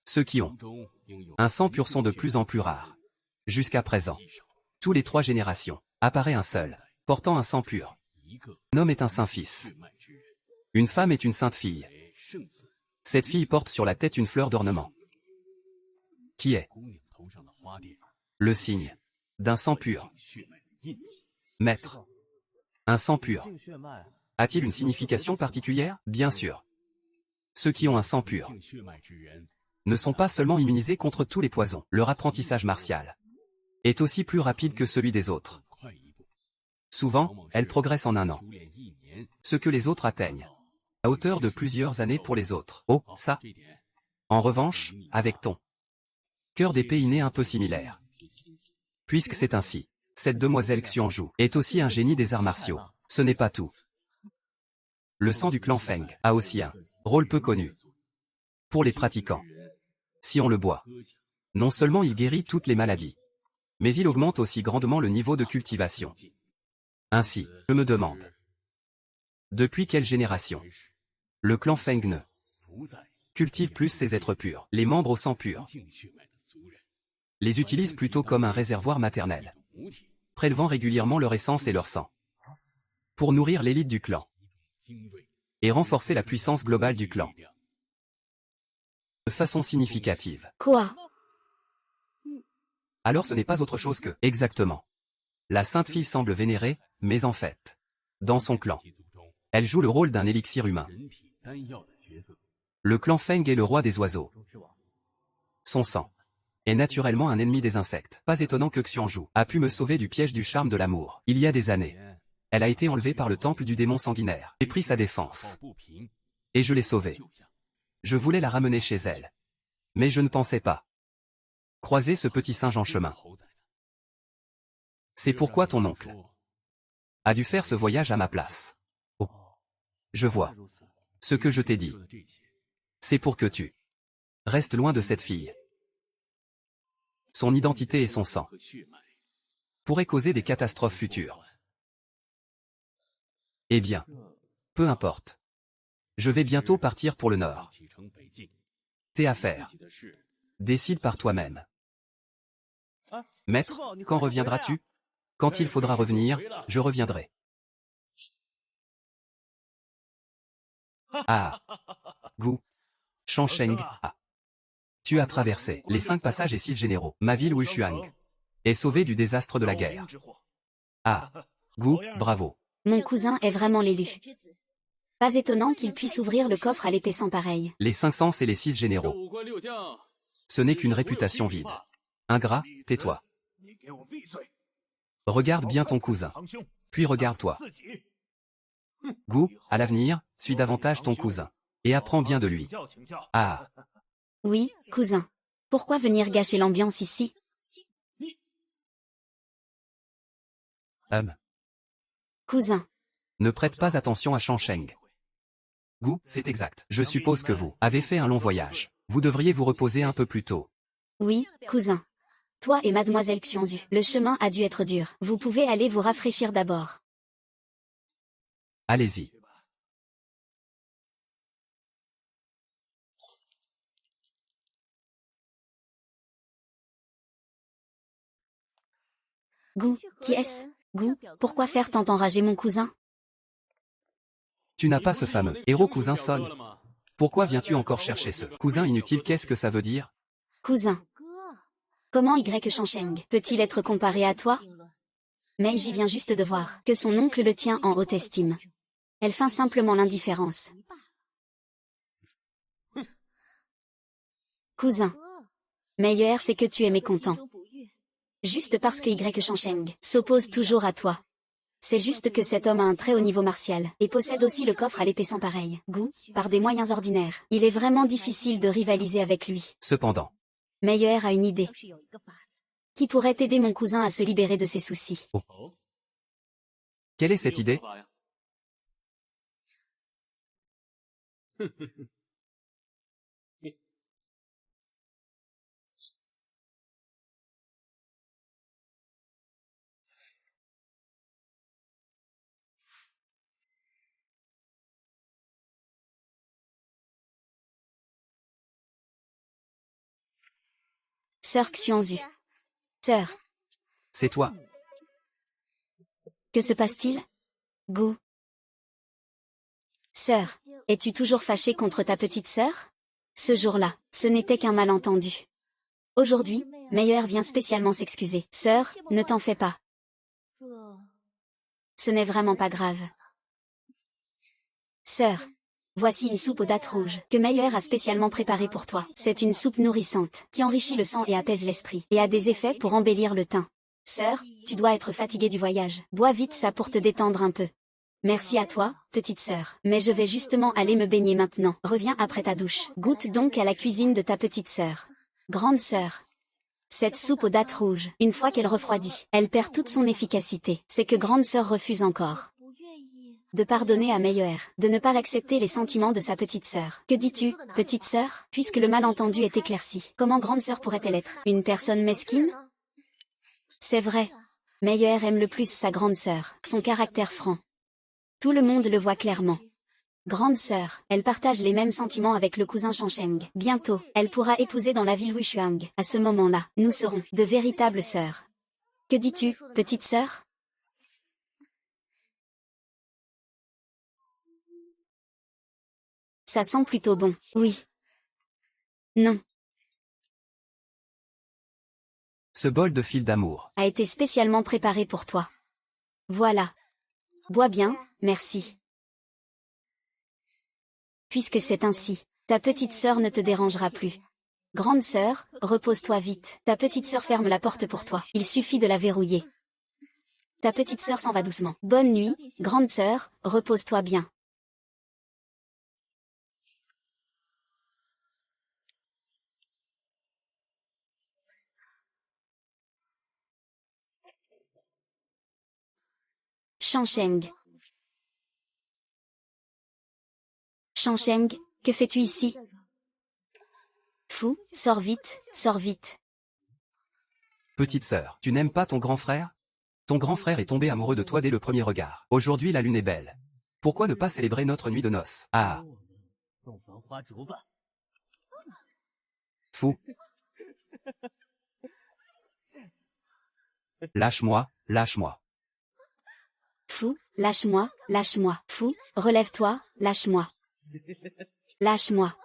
ceux qui ont un sang pur sont de plus en plus rares. Jusqu'à présent, tous les 3 générations, apparaît un seul, portant un sang pur. Un homme est un saint fils. Une femme est une sainte fille. Cette fille porte sur la tête une fleur d'ornement. Qui est le signe d'un sang pur. Maître, un sang pur a-t-il une signification particulière? Bien sûr. Ceux qui ont un sang pur ne sont pas seulement immunisés contre tous les poisons. Leur apprentissage martial est aussi plus rapide que celui des autres. Souvent, elles progressent en un an. Ce que les autres atteignent à hauteur de plusieurs années pour les autres. Oh, ça. En revanche, avec ton cœur d'épée inné un peu similaire. Puisque c'est ainsi, cette demoiselle Xuanju est aussi un génie des arts martiaux. Ce n'est pas tout. Le sang du clan Feng a aussi un rôle peu connu pour les pratiquants. Si on le boit, non seulement il guérit toutes les maladies, mais il augmente aussi grandement le niveau de cultivation. Ainsi, je me demande, depuis quelle génération le clan Feng ne cultive plus ces êtres purs? Les membres au sang pur les utilisent plutôt comme un réservoir maternel, prélevant régulièrement leur essence et leur sang. pour nourrir l'élite du clan et renforcer la puissance globale du clan de façon significative. Quoi? Alors ce n'est pas autre chose que, exactement. La Sainte Fille semble vénérée, mais en fait, dans son clan, elle joue le rôle d'un élixir humain. Le clan Feng est le roi des oiseaux. Son sang est naturellement un ennemi des insectes. Pas étonnant que Xianju a pu me sauver du piège du charme de l'amour. Il y a des années, elle a été enlevée par le temple du démon sanguinaire. J'ai pris sa défense. Et je l'ai sauvée. Je voulais la ramener chez elle. Mais je ne pensais pas croiser ce petit singe en chemin. C'est pourquoi ton oncle a dû faire ce voyage à ma place. Oh. Je vois. Ce que je t'ai dit. C'est pour que tu restes loin de cette fille. Son identité et son sang pourraient causer des catastrophes futures. Eh bien, peu importe. Je vais bientôt partir pour le nord. Tes affaires. Décide par toi-même. Maître, quand reviendras-tu? Quand il faudra revenir, je reviendrai. Ah. Gu. Shansheng. Ah. Tu as traversé les 5 passages et 6 généraux. Ma ville Wushuang est sauvée du désastre de la guerre. Ah. Gu, bravo. Mon cousin est vraiment l'élu. Pas étonnant qu'il puisse ouvrir le coffre à l'épée sans pareil. Les 500 et les 6 généraux. Ce n'est qu'une réputation vide. Ingrat, tais-toi. Regarde bien ton cousin. Puis regarde-toi. Gu, à l'avenir, suis davantage ton cousin. Et apprends bien de lui. Ah. Oui, cousin. Pourquoi venir gâcher l'ambiance ici? Cousin. Ne prête pas attention à Shansheng. Gu, c'est exact. Je suppose que vous avez fait un long voyage. Vous devriez vous reposer un peu plus tôt. Oui, cousin. Toi et mademoiselle Xianzu, le chemin a dû être dur. Vous pouvez aller vous rafraîchir d'abord. Allez-y. Gu, qui est-ce? Gu, pourquoi faire tant enrager mon cousin? Tu n'as pas ce fameux héros cousin Son. Pourquoi viens-tu encore chercher ce cousin inutile? Qu'est-ce que ça veut dire? Cousin. Comment Y Shansheng peut-il être comparé à toi? Mais j'y viens juste de voir que son oncle le tient en haute estime. Elle feint simplement l'indifférence. Cousin. Meilleur c'est que tu es mécontent. Juste parce que Y Shansheng s'oppose toujours à toi. C'est juste que cet homme a un très haut niveau martial, et possède aussi le coffre à l'épée sans pareil. Gu, par des moyens ordinaires, il est vraiment difficile de rivaliser avec lui. Cependant. Meilleur a une idée. Qui pourrait aider mon cousin à se libérer de ses soucis. Oh. Quelle est cette idée? Sœur Xianzu. Sœur. C'est toi. Que se passe-t-il? Gu. Sœur, es-tu toujours fâchée contre ta petite sœur? Ce jour-là, ce n'était qu'un malentendu. Aujourd'hui, Meilleur vient spécialement s'excuser. Sœur, ne t'en fais pas. Ce n'est vraiment pas grave. Sœur, voici une soupe aux dattes rouges, que Meilleur a spécialement préparée pour toi. C'est une soupe nourrissante, qui enrichit le sang et apaise l'esprit, et a des effets pour embellir le teint. Sœur, tu dois être fatiguée du voyage. Bois vite ça pour te détendre un peu. Merci à toi, petite sœur. Mais je vais justement aller me baigner maintenant. Reviens après ta douche. Goûte donc à la cuisine de ta petite sœur. Grande sœur. Cette soupe aux dattes rouges, une fois qu'elle refroidit, elle perd toute son efficacité. C'est que grande sœur refuse encore de pardonner à Meilleur, de ne pas accepter les sentiments de sa petite sœur. Que dis-tu, petite sœur? Puisque le malentendu est éclairci, comment grande sœur pourrait-elle être une personne mesquine? C'est vrai. Meilleur aime le plus sa grande sœur, son caractère franc. Tout le monde le voit clairement. Grande sœur, elle partage les mêmes sentiments avec le cousin Shansheng. Bientôt, elle pourra épouser dans la ville Wushuang. À ce moment-là, nous serons de véritables sœurs. Que dis-tu, petite sœur? Ça sent plutôt bon. Oui. Non. Ce bol de fil d'amour A été spécialement préparé pour toi. Voilà. Bois bien, merci. Puisque c'est ainsi, ta petite sœur ne te dérangera plus. Grande sœur, repose-toi vite. Ta petite sœur ferme la porte pour toi. Il suffit de la verrouiller. Ta petite sœur s'en va doucement. Bonne nuit, grande sœur, repose-toi bien. Shansheng. Shansheng, que fais-tu ici? Fou, sors vite, sors vite. Petite sœur, tu n'aimes pas ton grand frère? Ton grand frère est tombé amoureux de toi dès le premier regard. Aujourd'hui la lune est belle. Pourquoi ne pas célébrer notre nuit de noces? Ah. Fou. Lâche-moi, lâche-moi. Fou, lâche-moi, lâche-moi. Fou, relève-toi, lâche-moi. Lâche-moi.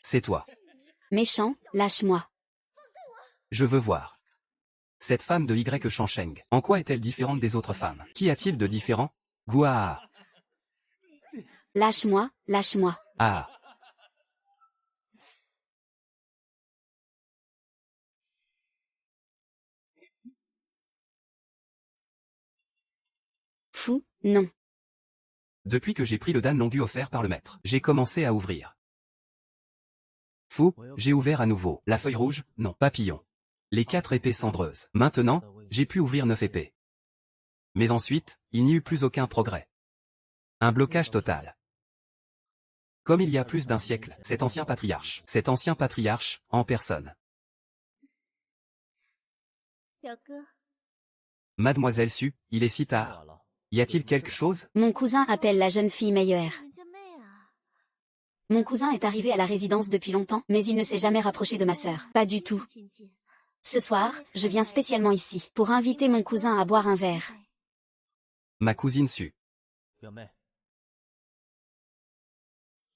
C'est toi. Méchant, lâche-moi. Je veux voir. Cette femme de Y Shansheng, en quoi est-elle différente des autres femmes? Qu'y a-t-il de différent? Gouah. Lâche-moi, lâche-moi. Ah. Fou, non. Depuis que j'ai pris le Dan longu offert par le maître, j'ai commencé à ouvrir. Fou, j'ai ouvert à nouveau. La feuille rouge, non. Papillon. Les 4 épées cendreuses. Maintenant, j'ai pu ouvrir 9 épées. Mais ensuite, il n'y eut plus aucun progrès. Un blocage total. Comme il y a plus d'un siècle, cet ancien patriarche, en personne. Mademoiselle Su, il est si tard. Y a-t-il quelque chose? Mon cousin appelle la jeune fille meilleure. Mon cousin est arrivé à la résidence depuis longtemps, mais il ne s'est jamais rapproché de ma sœur. Pas du tout. Ce soir, je viens spécialement ici, pour inviter mon cousin à boire un verre. Ma cousine Su.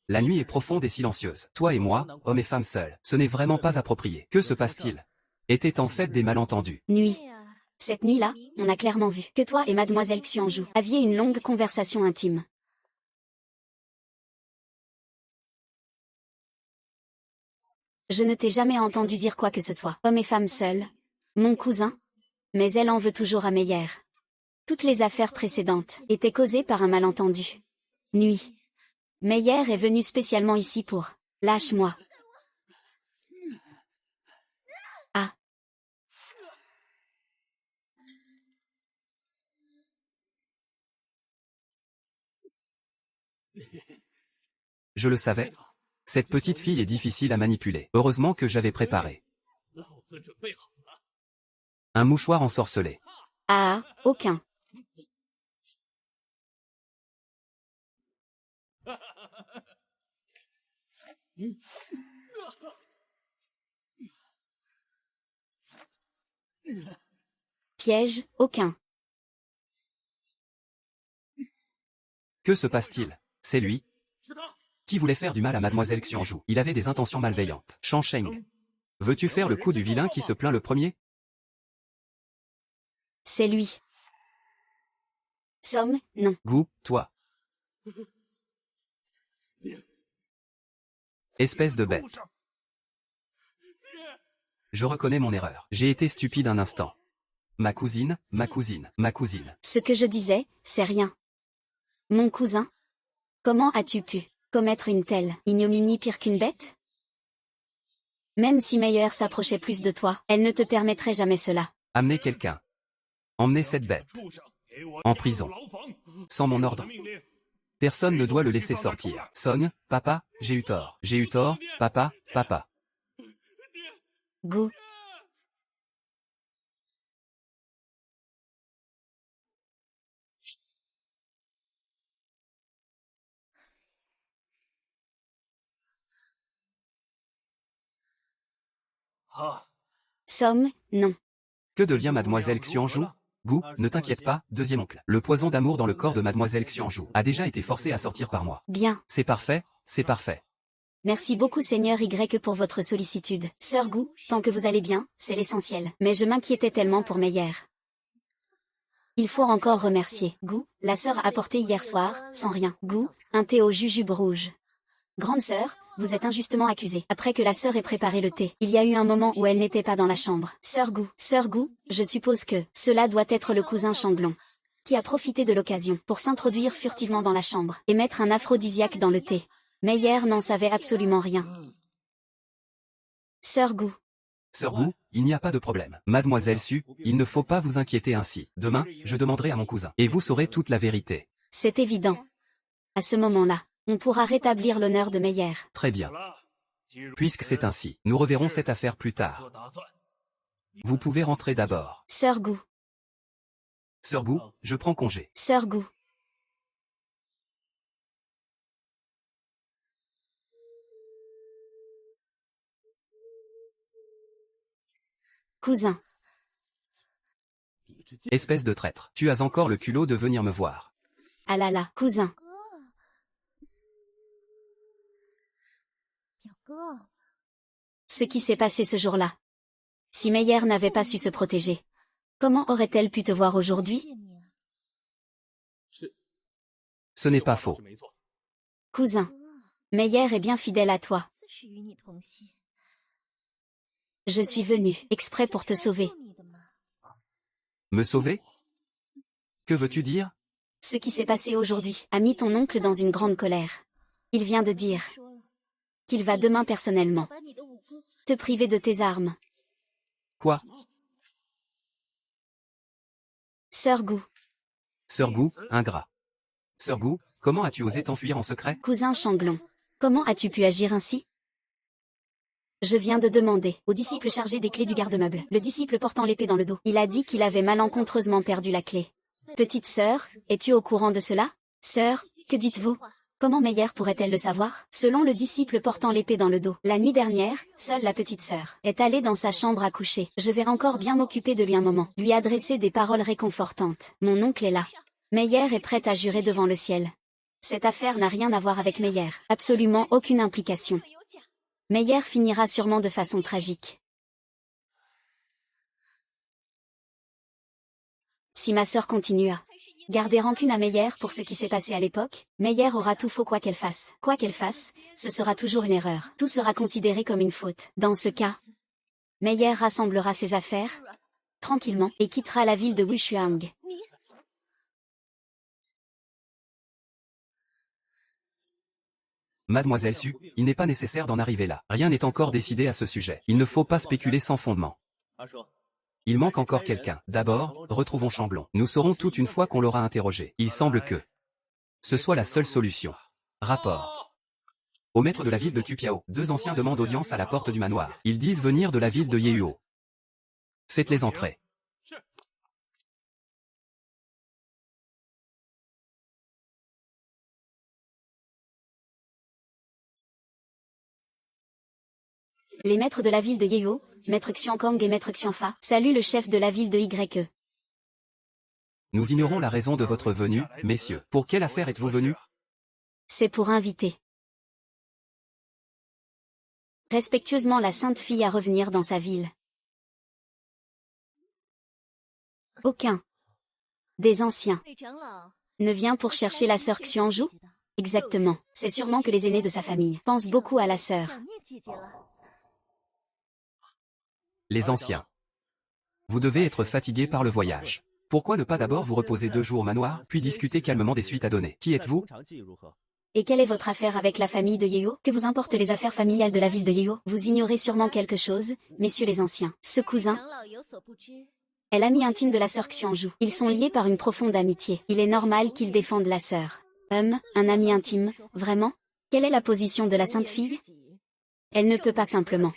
La nuit est profonde et silencieuse. Toi et moi, hommes et femmes seuls, ce n'est vraiment pas approprié. Que se passe-t-il? Étaient en fait des malentendus. Nuit. Cette nuit-là, on a clairement vu que toi et mademoiselle Xianju aviez une longue conversation intime. Je ne t'ai jamais entendu dire quoi que ce soit. Homme et femme seuls. Mon cousin. Mais elle en veut toujours à Meyer. Toutes les affaires précédentes étaient causées par un malentendu. Nuit. Meyer est venu spécialement ici pour... Lâche-moi. Ah. Je le savais. Cette petite fille est difficile à manipuler. Heureusement que j'avais préparé un mouchoir ensorcelé. Ah, aucun. Piège, aucun. Que se passe-t-il? C'est lui qui voulait faire du mal à mademoiselle Xianju. Il avait des intentions malveillantes. Shansheng. Veux-tu faire le coup du vilain qui se plaint le premier? C'est lui. Somme, non. Gou, toi. Espèce de bête. Je reconnais mon erreur. J'ai été stupide un instant. Ma cousine, ma cousine, ma cousine. Ce que je disais, c'est rien. Mon cousin. Comment as-tu pu commettre une telle ignominie pire qu'une bête? Même si Meyer s'approchait plus de toi, elle ne te permettrait jamais cela. Amenez quelqu'un. Emmenez cette bête. En prison. Sans mon ordre. Personne ne doit le laisser sortir. Sonne, papa, j'ai eu tort. J'ai eu tort, papa, papa. Gou. Somme, non. Que devient mademoiselle Xuanzhu? Gu, ne t'inquiète pas, deuxième oncle. Le poison d'amour dans le corps de mademoiselle Xuanzhu a déjà été forcé à sortir par moi. Bien. C'est parfait, c'est parfait. Merci beaucoup Seigneur Y pour votre sollicitude. Sœur Gu, tant que vous allez bien, c'est l'essentiel. Mais je m'inquiétais tellement pour Meyer. Il faut encore remercier. Gu, la sœur a apporté hier soir, sans rien. Gu, un thé au jujube rouge. Grande sœur, vous êtes injustement accusée. Après que la sœur ait préparé le thé, il y a eu un moment où elle n'était pas dans la chambre. Sœur Gu, je suppose que cela doit être le cousin Changlong, qui a profité de l'occasion pour s'introduire furtivement dans la chambre et mettre un aphrodisiaque dans le thé. Meyer n'en savait absolument rien. Sœur Gu. Sœur Gu, il n'y a pas de problème. Mademoiselle Su, il ne faut pas vous inquiéter ainsi. Demain, je demanderai à mon cousin. Et vous saurez toute la vérité. C'est évident. À ce moment-là, on pourra rétablir l'honneur de Meyer. Très bien. Puisque c'est ainsi, nous reverrons cette affaire plus tard. Vous pouvez rentrer d'abord. Sœur Gu. Sœur Gu, je prends congé. Sœur Gu. Cousin. Espèce de traître. Tu as encore le culot de venir me voir. Ah là là, cousin. Ce qui s'est passé ce jour-là. Si Meyer n'avait pas su se protéger, comment aurait-elle pu te voir aujourd'hui? Ce n'est pas faux. Cousin. Meyer est bien fidèle à toi. Je suis venu exprès pour te sauver. Me sauver? Que veux-tu dire? Ce qui s'est passé aujourd'hui a mis ton oncle dans une grande colère. Il vient de dire qu'il va demain personnellement te priver de tes armes. Quoi? Sœur Gu. Sœur Gu, ingrat. Sœur Gu, comment as-tu osé t'enfuir en secret? Cousin Changlong, comment as-tu pu agir ainsi? Je viens de demander au disciple chargé des clés du garde-meuble, le disciple portant l'épée dans le dos. Il a dit qu'il avait malencontreusement perdu la clé. Petite sœur, es-tu au courant de cela? Sœur, que dites-vous? Comment Meyer pourrait-elle le savoir? Selon le disciple portant l'épée dans le dos, la nuit dernière, seule la petite sœur est allée dans sa chambre à coucher. Je vais encore bien m'occuper de lui un moment, lui adresser des paroles réconfortantes. Mon oncle est là. Meyer est prêt à jurer devant le ciel. Cette affaire n'a rien à voir avec Meyer, absolument aucune implication. Meyer finira sûrement de façon tragique. Si ma sœur continue à garder rancune à Meyer pour ce qui s'est passé à l'époque, Meyer aura tout faux quoi qu'elle fasse. Quoi qu'elle fasse, ce sera toujours une erreur. Tout sera considéré comme une faute. Dans ce cas, Meyer rassemblera ses affaires, tranquillement, et quittera la ville de Wushuang. Mademoiselle Su, il n'est pas nécessaire d'en arriver là. Rien n'est encore décidé à ce sujet. Il ne faut pas spéculer sans fondement. Il manque encore quelqu'un. D'abord, retrouvons Changlong. Nous saurons tout une fois qu'on l'aura interrogé. Il semble que ce soit la seule solution. Rapport. Au maître de la ville de Tupiao, 2 anciens demandent audience à la porte du manoir. Ils disent venir de la ville de Yehuo. Faites-les entrer. Les maîtres de la ville de Yehuo, maître Xiankang et maître Xianfa, saluent le chef de la ville de YE. Nous ignorons la raison de votre venue, messieurs. Pour quelle affaire êtes-vous venus? C'est pour inviter respectueusement la sainte fille à revenir dans sa ville. Aucun des anciens ne vient pour chercher la sœur Xuanzhu? Exactement. C'est sûrement que les aînés de sa famille pensent beaucoup à la sœur. Les anciens. Vous devez être fatigués par le voyage. Pourquoi ne pas d'abord vous reposer 2 jours au manoir, puis discuter calmement des suites à donner? Qui êtes-vous? Et quelle est votre affaire avec la famille de Yehuo? Que vous importent les affaires familiales de la ville de Yehuo? Vous ignorez sûrement quelque chose, messieurs les anciens. Ce cousin est l'ami intime de la sœur Xuanzhu. Ils sont liés par une profonde amitié. Il est normal qu'ils défendent la sœur. Un ami intime, vraiment? Quelle est la position de la sainte fille? Elle ne peut pas simplement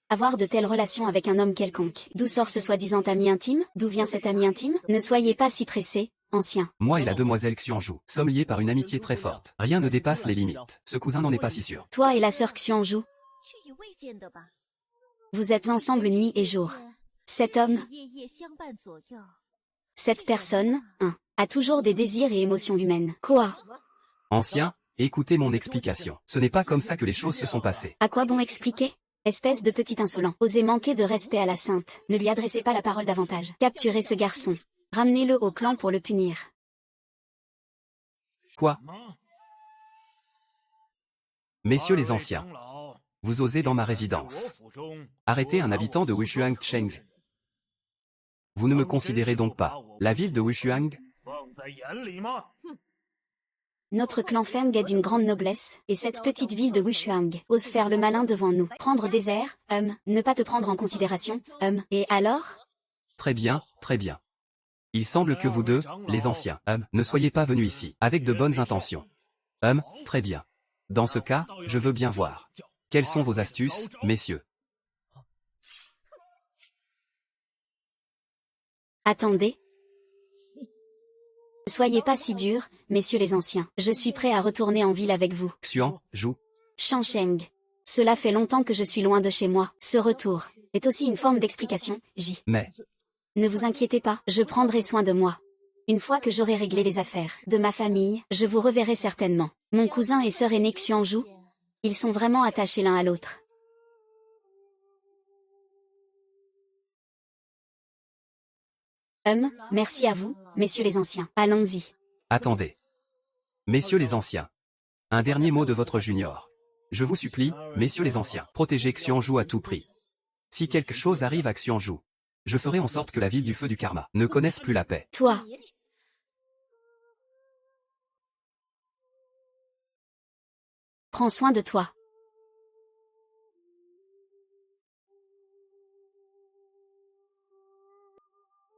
avoir de telles relations avec un homme quelconque. D'où sort ce soi-disant ami intime? D'où vient cet ami intime? Ne soyez pas si pressés, anciens. Moi et la demoiselle Xuanzhu sommes liés par une amitié très forte. Rien ne dépasse les limites. Ce cousin n'en est pas si sûr. Toi et la sœur Xuanzhu, vous êtes ensemble nuit et jour. Cet homme, cette personne, a toujours des désirs et émotions humaines. Quoi? Ancien, écoutez mon explication. Ce n'est pas comme ça que les choses se sont passées. À quoi bon expliquer? Espèce de petit insolent. Osez manquer de respect à la sainte. Ne lui adressez pas la parole davantage. Capturez ce garçon. Ramenez-le au clan pour le punir. Quoi? Messieurs les anciens, vous osez dans ma résidence arrêter un habitant de Wushuang Cheng. Vous ne me considérez donc pas la ville de Wushuang? Notre clan Feng est d'une grande noblesse, et cette petite ville de Wushuang ose faire le malin devant nous. Prendre des airs, ne pas te prendre en considération, et alors? Très bien, très bien. Il semble que vous deux, les anciens, ne soyez pas venus ici avec de bonnes intentions. Très bien. Dans ce cas, je veux bien voir. Quelles sont vos astuces, messieurs? Attendez. Ne soyez pas si durs, messieurs les anciens. Je suis prêt à retourner en ville avec vous. Xuan, Zhu. Shangsheng. Cela fait longtemps que je suis loin de chez moi. Ce retour est aussi une forme d'explication, Mais, Ne vous inquiétez pas, je prendrai soin de moi. Une fois que j'aurai réglé les affaires de ma famille, je vous reverrai certainement. Mon cousin et sœur aînée Xuanzhu, ils sont vraiment attachés l'un à l'autre. Merci à vous, messieurs les anciens. Allons-y. attendez. Messieurs les anciens. Un dernier mot de votre junior. Je vous supplie, messieurs les anciens, protégez Xuanzhu à tout prix. Si quelque chose arrive à Xuanzhu, je ferai en sorte que la ville du feu du karma ne connaisse plus la paix. Toi. Prends soin de toi.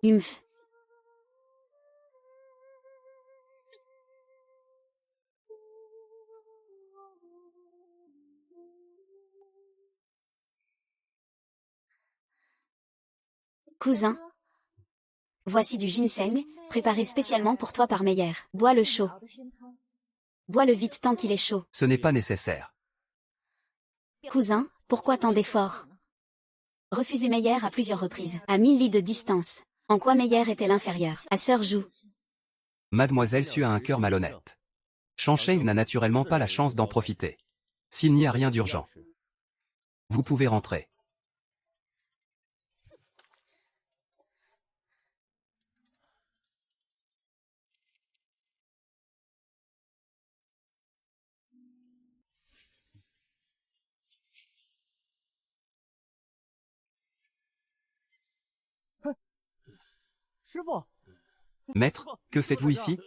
Humph. Cousin. Voici du ginseng, préparé spécialement pour toi par Meyer. Bois-le chaud. Bois-le vite tant qu'il est chaud. Ce n'est pas nécessaire. Cousin, pourquoi tant d'efforts? Refusé Meyer à plusieurs reprises, à 1000 lis de distance. En quoi Meyer est-elle inférieure à Sœur Zhu? Mademoiselle Su a un cœur malhonnête. Shangsheng n'a naturellement pas la chance d'en profiter. S'il n'y a rien d'urgent, vous pouvez rentrer. Maître, que faites-vous ici?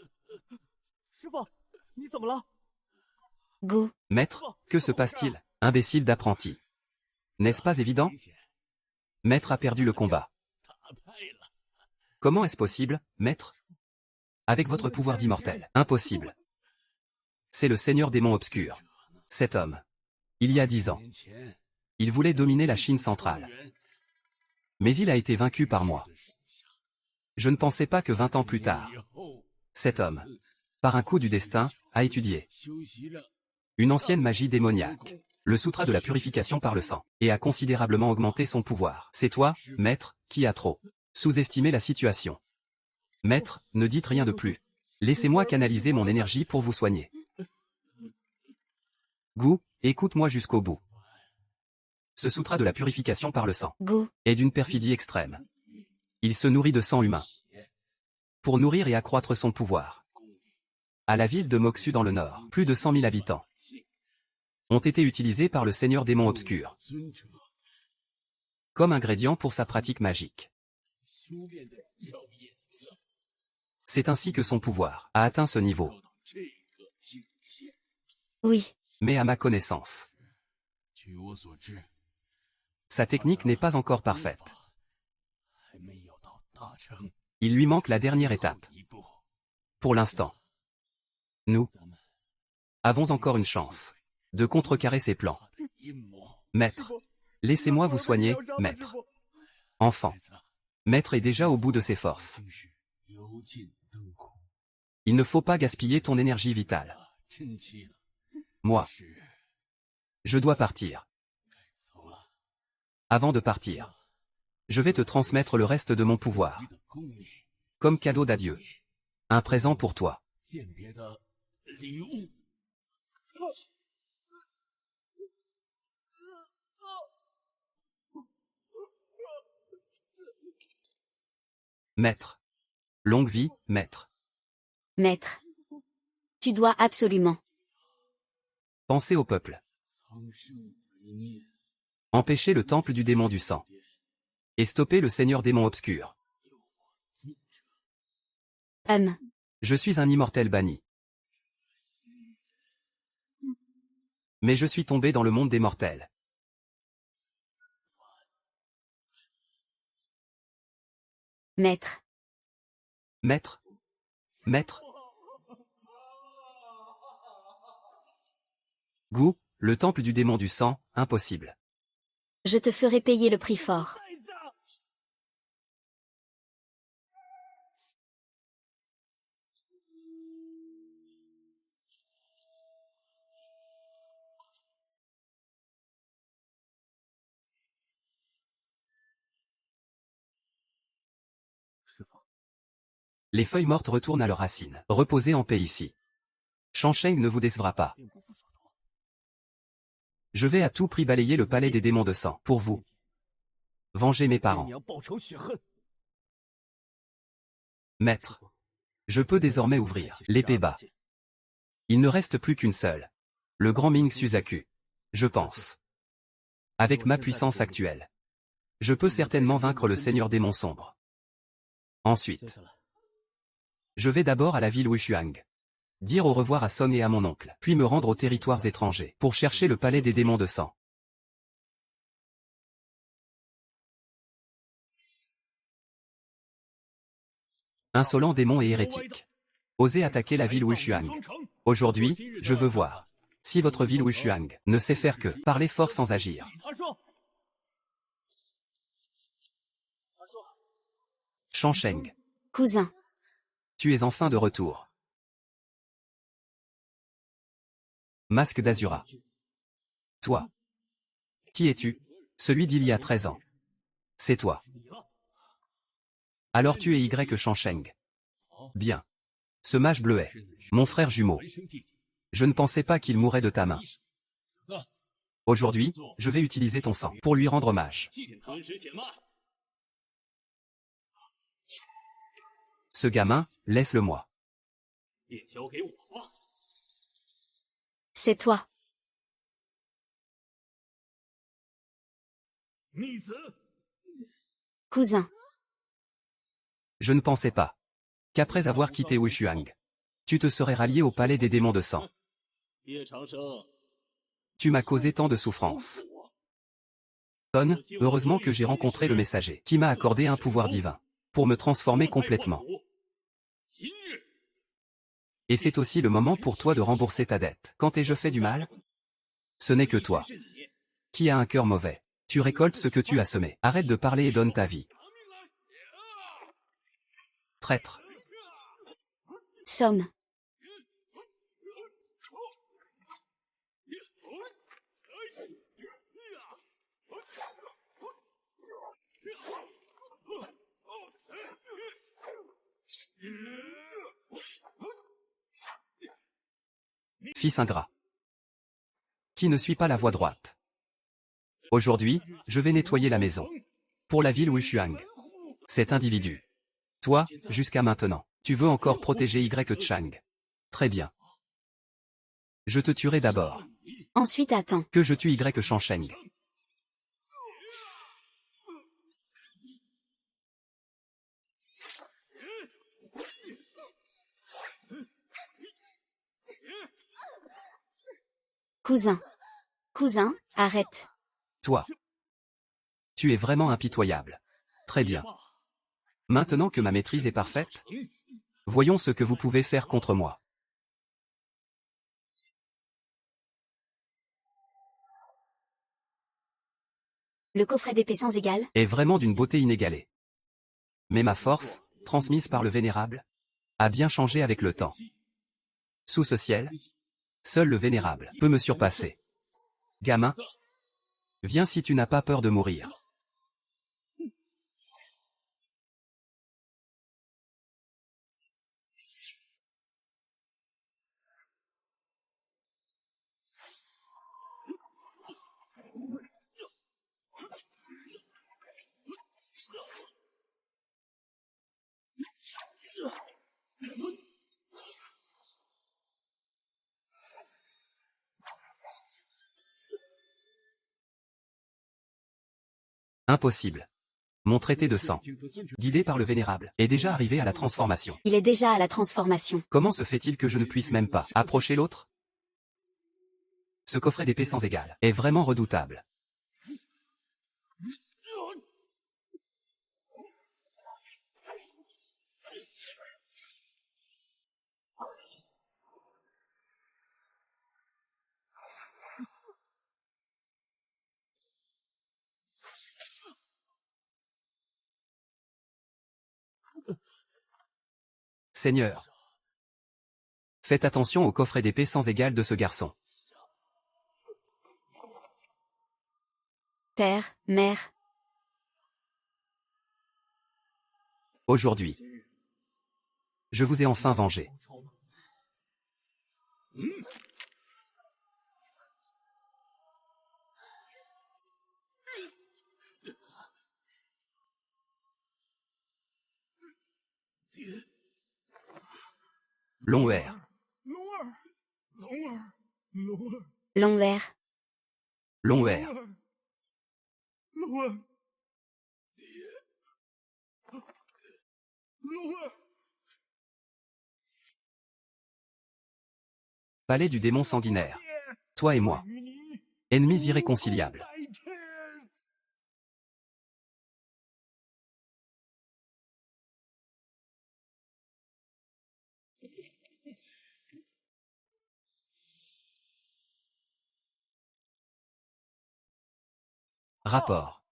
Gu. Maître, que se passe-t-il? Imbécile d'apprenti. N'est-ce pas évident? Maître a perdu le combat. Comment est-ce possible, maître? Avec votre pouvoir d'immortel. Impossible. C'est le seigneur démon obscur. Cet homme. Il y a 10 ans. Il voulait dominer la Chine centrale. Mais il a été vaincu par moi. Je ne pensais pas que 20 ans plus tard, cet homme, par un coup du destin, a étudié une ancienne magie démoniaque, le sutra de la purification par le sang, et a considérablement augmenté son pouvoir. C'est toi, maître, qui a trop sous-estimé la situation. Maître, ne dites rien de plus. Laissez-moi canaliser mon énergie pour vous soigner. Gu, écoute-moi jusqu'au bout. Ce sutra de la purification par le sang Gu. est d'une perfidie extrême. Il se nourrit de sang humain pour nourrir et accroître son pouvoir. À la ville de Moxu dans le nord, plus de 100 000 habitants ont été utilisés par le seigneur démon obscur comme ingrédient pour sa pratique magique. C'est ainsi que son pouvoir a atteint ce niveau. Oui. Mais à ma connaissance, sa technique n'est pas encore parfaite. Il lui manque la dernière étape. Pour l'instant, nous avons encore une chance de contrecarrer ses plans. Maître, laissez-moi vous soigner, maître. Enfant, maître est déjà au bout de ses forces. Il ne faut pas gaspiller ton énergie vitale. Moi, je dois partir. Avant de partir, Je vais te transmettre le reste de mon pouvoir. Comme cadeau d'adieu. Un présent pour toi. Maître. Longue vie, maître. Maître. Tu dois absolument. Pensez au peuple. Empêcher le temple du démon du sang. Et stopper le seigneur démon obscur. Je suis un immortel banni. Mais je suis tombé dans le monde des mortels. Maître. Maître. Maître. Goût, le temple du démon du sang, impossible. Je te ferai payer le prix fort. Les feuilles mortes retournent à leurs racines. Reposez en paix ici. Shansheng ne vous décevra pas. Je vais à tout prix balayer le palais des démons de sang, pour vous. Venger mes parents. Maître. Je peux désormais ouvrir l'épée bas. Il ne reste plus qu'une seule. Le grand Ming Suzaku. Je pense. Avec ma puissance actuelle. Je peux certainement vaincre le seigneur démon sombre. Ensuite. Je vais d'abord à la ville Wushuang. Dire au revoir à Song et à mon oncle, puis me rendre aux territoires étrangers, pour chercher le palais des démons de sang. Insolent démon et hérétique. Osez attaquer la ville Wushuang. Aujourd'hui, je veux voir si votre ville Wushuang ne sait faire que parler fort sans agir. Shansheng. Cousin. Tu es enfin de retour. Masque d'Azura. Toi. Qui es-tu? Celui d'il y a 13 ans. C'est toi. Alors tu es Y Shansheng. Bien. Ce mage bleuet. Mon frère jumeau. Je ne pensais pas qu'il mourrait de ta main. Aujourd'hui, je vais utiliser ton sang pour lui rendre hommage. Ce gamin, laisse-le-moi. C'est toi. Cousin. Je ne pensais pas qu'après avoir quitté Wushuang, tu te serais rallié au palais des démons de sang. Tu m'as causé tant de souffrance. Son, heureusement que j'ai rencontré le messager, qui m'a accordé un pouvoir divin, pour me transformer complètement. Et c'est aussi le moment pour toi de rembourser ta dette. Quand ai-je fait du mal? Ce n'est que toi. Qui a un cœur mauvais. Tu récoltes ce que tu as semé. Arrête de parler et donne ta vie. Traître. Somme. Fils ingrat. Qui ne suit pas la voie droite. Aujourd'hui, je vais nettoyer la maison. Pour la ville Wushuang. Cet individu. Toi, jusqu'à maintenant, tu veux encore protéger Y Chang. Très bien. Je te tuerai d'abord. Ensuite attends. Que je tue Y Shansheng. Cousin. Cousin, arrête. Toi. Tu es vraiment impitoyable. Très bien. Maintenant que ma maîtrise est parfaite, voyons ce que vous pouvez faire contre moi. Le coffret d'épée sans égal. Est vraiment d'une beauté inégalée. Mais ma force, transmise par le Vénérable, a bien changé avec le temps. Sous ce ciel, seul le Vénérable peut me surpasser. Gamin, viens si tu n'as pas peur de mourir. Impossible. Mon traité de sang, guidé par le Vénérable, est déjà arrivé à la transformation. Il est déjà à la transformation. Comment se fait-il que je ne puisse même pas approcher l'autre? Ce coffret d'épée sans égal est vraiment redoutable. Seigneur, faites attention au coffret d'épée sans égal de ce garçon. Père, mère, Aujourd'hui, je vous ai enfin vengé. Long R. long R, Long R. Palais du démon sanguinaire. Toi et moi. Ennemis irréconciliables. Rapport.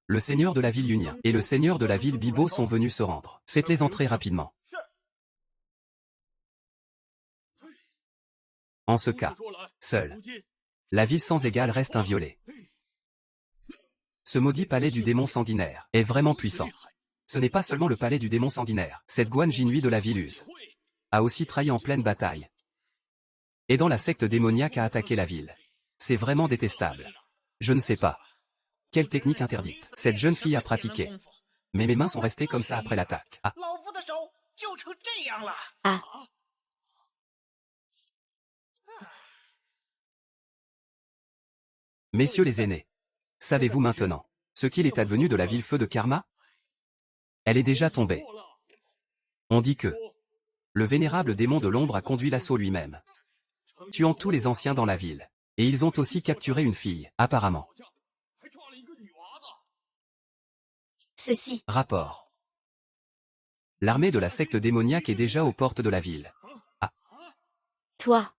Le seigneur de la ville Lunien et le seigneur de la ville Bibo sont venus se rendre. Faites-les entrer rapidement. En ce cas, seule la ville sans égal reste inviolée. Ce maudit palais du démon sanguinaire est vraiment puissant. Ce n'est pas seulement le palais du démon sanguinaire. Cette Guan Jinhui de la ville Use a aussi trahi en pleine bataille. Aidant la secte démoniaque à attaquer la ville. C'est vraiment détestable. Je ne sais pas quelle technique interdite cette jeune fille a pratiqué. Mais mes mains sont restées comme ça après l'attaque. Ah. Ah, Messieurs les aînés, savez-vous maintenant ce qu'il est advenu de la ville feu de Karma? Elle est déjà tombée. On dit que le vénérable démon de l'ombre a conduit l'assaut lui-même, tuant tous les anciens dans la ville. Et ils ont aussi capturé une fille, apparemment. ceci, Rapport. L'armée de la secte démoniaque est déjà aux portes de la ville. toi,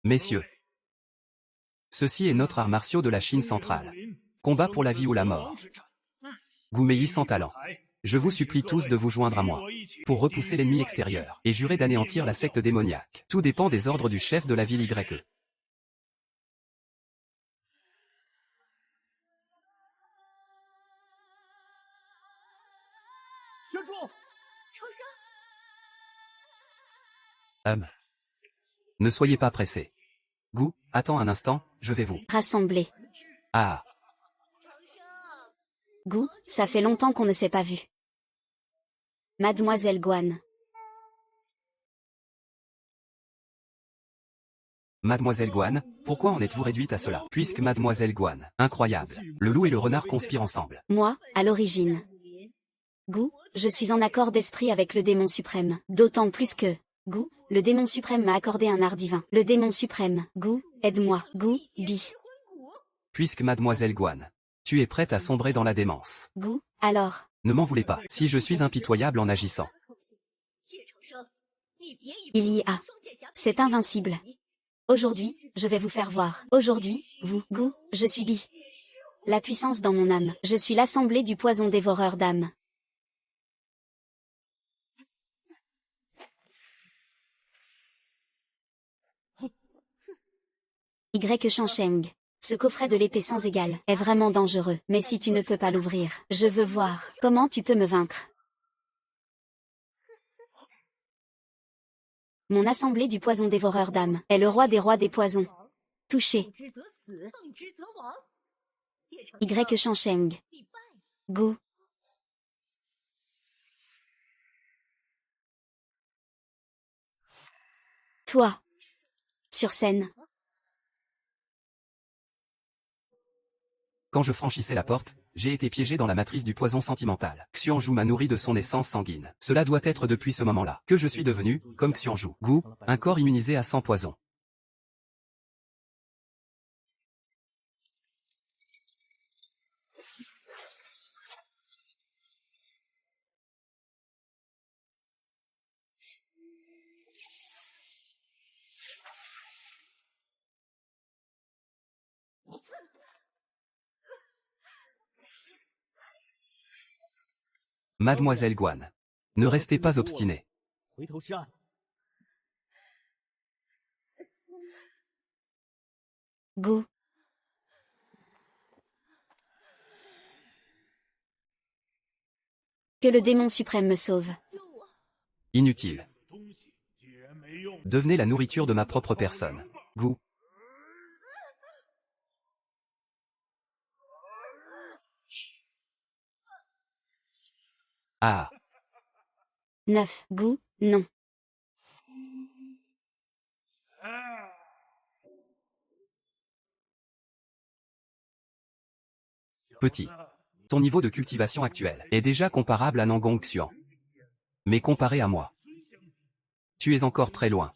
Messieurs, ceci est notre art martiaux de la Chine centrale. Combat pour la vie ou la mort. Goumeyi sans talent. Je vous supplie tous de vous joindre à moi pour repousser l'ennemi extérieur et jurer d'anéantir la secte démoniaque. Tout dépend des ordres du chef de la ville YE. Ne soyez pas pressés. Gou, attends un instant, je vais vous. rassembler. Ah, Gou, ça fait longtemps qu'on ne s'est pas vu. Mademoiselle Guan, Mademoiselle Guan, pourquoi en êtes-vous réduite à cela? Puisque Mademoiselle Guan, incroyable. Le loup et le renard conspirent ensemble. moi, à l'origine. Gou, je suis en accord d'esprit avec le démon suprême. D'autant plus que, Gou, le démon suprême m'a accordé un art divin. Le démon suprême, Gou, aide-moi. Gou, Bi. Puisque Mademoiselle Guan, tu es prête à sombrer dans la démence. Gou, alors, Ne m'en voulez pas, si je suis impitoyable en agissant. il y a. C'est invincible. Aujourd'hui, je vais vous faire voir. Aujourd'hui, vous, Gou, je suis Bi. La puissance dans mon âme. Je suis l'assemblée du poison dévoreur d'âme. Y Shansheng. Ce coffret de l'épée sans égal est vraiment dangereux. Mais si tu ne peux pas l'ouvrir, je veux voir comment tu peux me vaincre. Mon assemblée du poison dévoreur d'âme est le roi des rois des poisons. Touché. Y Shansheng. Gou. Toi. Sur scène. Quand je franchissais la porte, j'ai été piégé dans la matrice du poison sentimental. Xianju m'a nourri de son essence sanguine. Cela doit être depuis ce moment-là que je suis devenu, comme Xianju. Gu, un corps immunisé à 100 poisons. Mademoiselle Guan. Ne restez pas obstinée. Gu. Que le démon suprême me sauve. Inutile. Devenez la nourriture de ma propre personne. Gu. Ah. 9. Gu, non. Petit. Ton niveau de cultivation actuel est déjà comparable à Nangong Xuan. Mais comparé à moi, tu es encore très loin.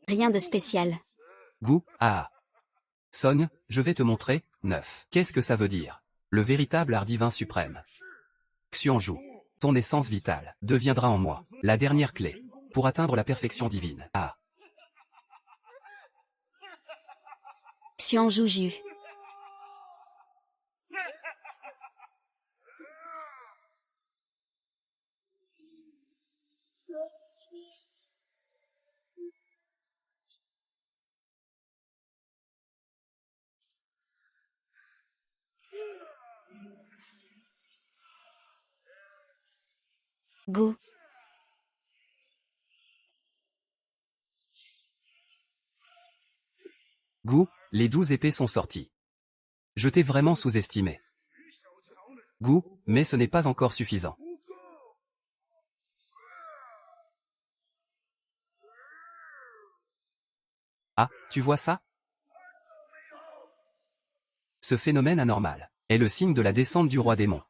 Rien de spécial. Gu, ah. Sogne, je vais te montrer. 9. Qu'est-ce que ça veut dire? Le véritable art divin suprême. Xianju, ton essence vitale, deviendra en moi la dernière clé pour atteindre la perfection divine. Ah. Xianju Ju. Gu. Gu, les 12 épées sont sorties. Je t'ai vraiment sous-estimé. Gu, mais ce n'est pas encore suffisant. Ah, tu vois ça? Ce phénomène anormal est le signe de la descente du roi démon.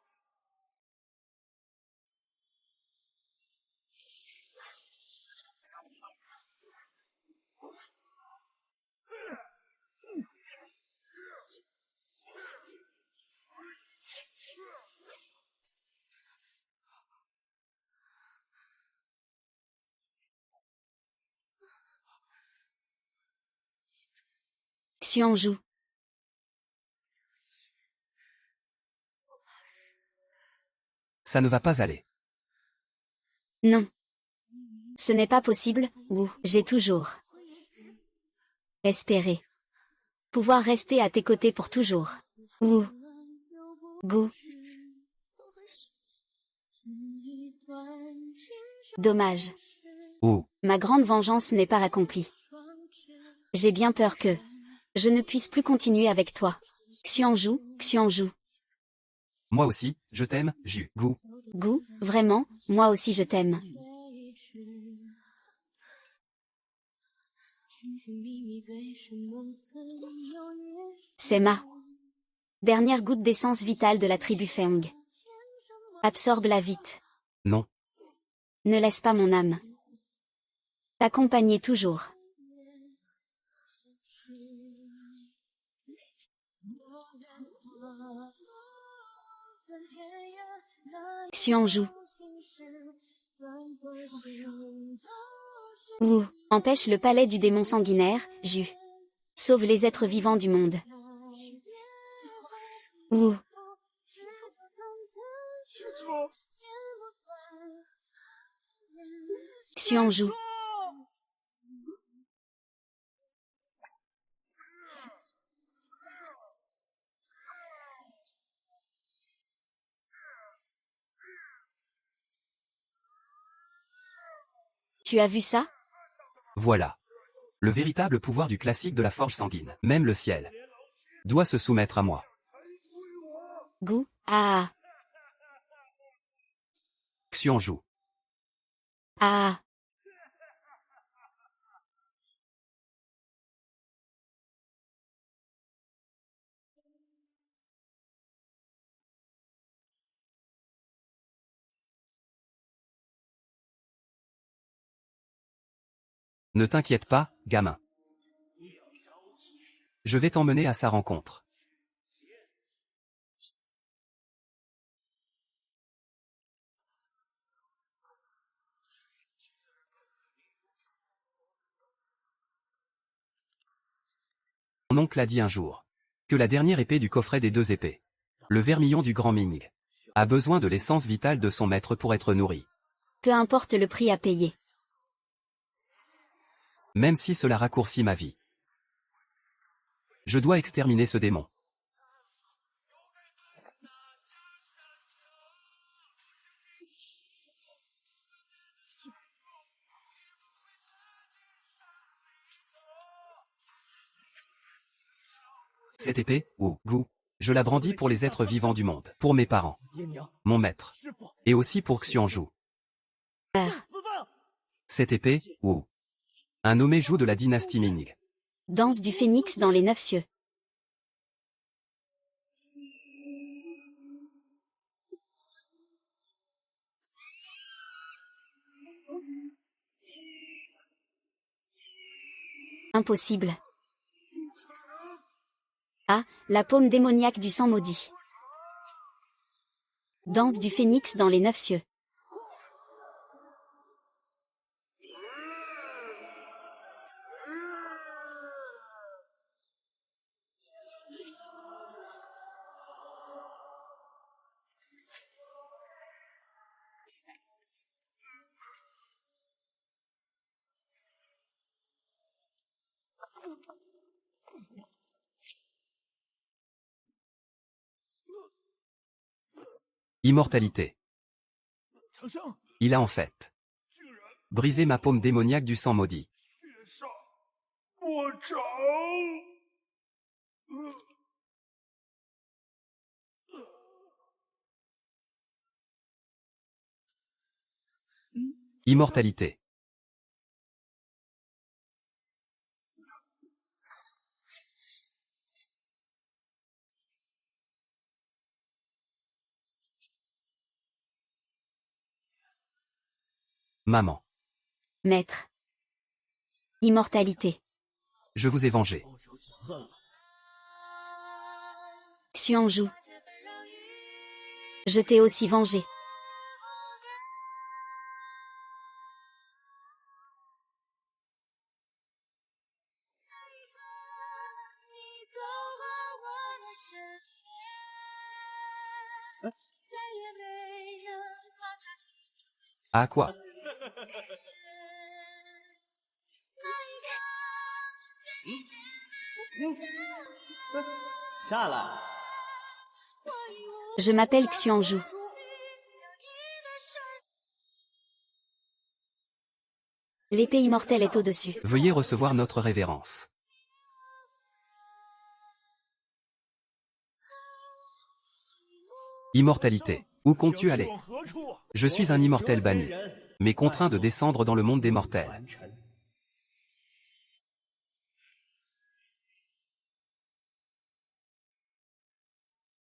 Xianju. Ça ne va pas aller. Non. Ce n'est pas possible, ou j'ai toujours espéré pouvoir rester à tes côtés pour toujours. Ou Gu. Dommage. Oh. Ma grande vengeance n'est pas accomplie. J'ai bien peur que je ne puisse plus continuer avec toi. Xianju, Xianju. Moi aussi, je t'aime, Ju. Gu. Gu, vraiment, moi aussi je t'aime. C'est ma dernière goutte d'essence vitale de la tribu Feng. Absorbe-la vite. Non. Ne laisse pas mon âme t'accompagner toujours. Xianju. Ou empêche le palais du démon sanguinaire, Ju. Sauve les êtres vivants du monde. Ou Xianju. Tu as vu ça? Voilà. Le véritable pouvoir du classique de la forge sanguine. Même le ciel doit se soumettre à moi. Gu, ah, Xuanzhu. ah. Ne t'inquiète pas, gamin. Je vais t'emmener à sa rencontre. Mon oncle a dit un jour que la dernière épée du coffret des 2 épées, le vermillon du grand Ming, a besoin de l'essence vitale de son maître pour être nourri. Peu importe le prix à payer. Même si cela raccourcit ma vie. Je dois exterminer ce démon. Cette épée, ou Gu, je la brandis pour les êtres vivants du monde, pour mes parents, mon maître, et aussi pour Xuanzhu. Père. Cette épée, ou un nommé joug de la dynastie Ming. Danse du phénix dans les 9 cieux. Impossible. Ah, la paume démoniaque du sang maudit. Danse du phénix dans les 9 cieux. Immortalité. Il a en fait brisé ma paume démoniaque du sang maudit. Immortalité. Maman, Maître. Immortalité. je vous ai vengé. Xuanzhu. Je t'ai aussi vengé. Ah quoi? Je m'appelle Xuanzhu. L'épée immortelle est au-dessus. Veuillez recevoir notre révérence. Immortalité. Où comptes-tu aller? Je suis un immortel banni, mais contraint de descendre dans le monde des mortels.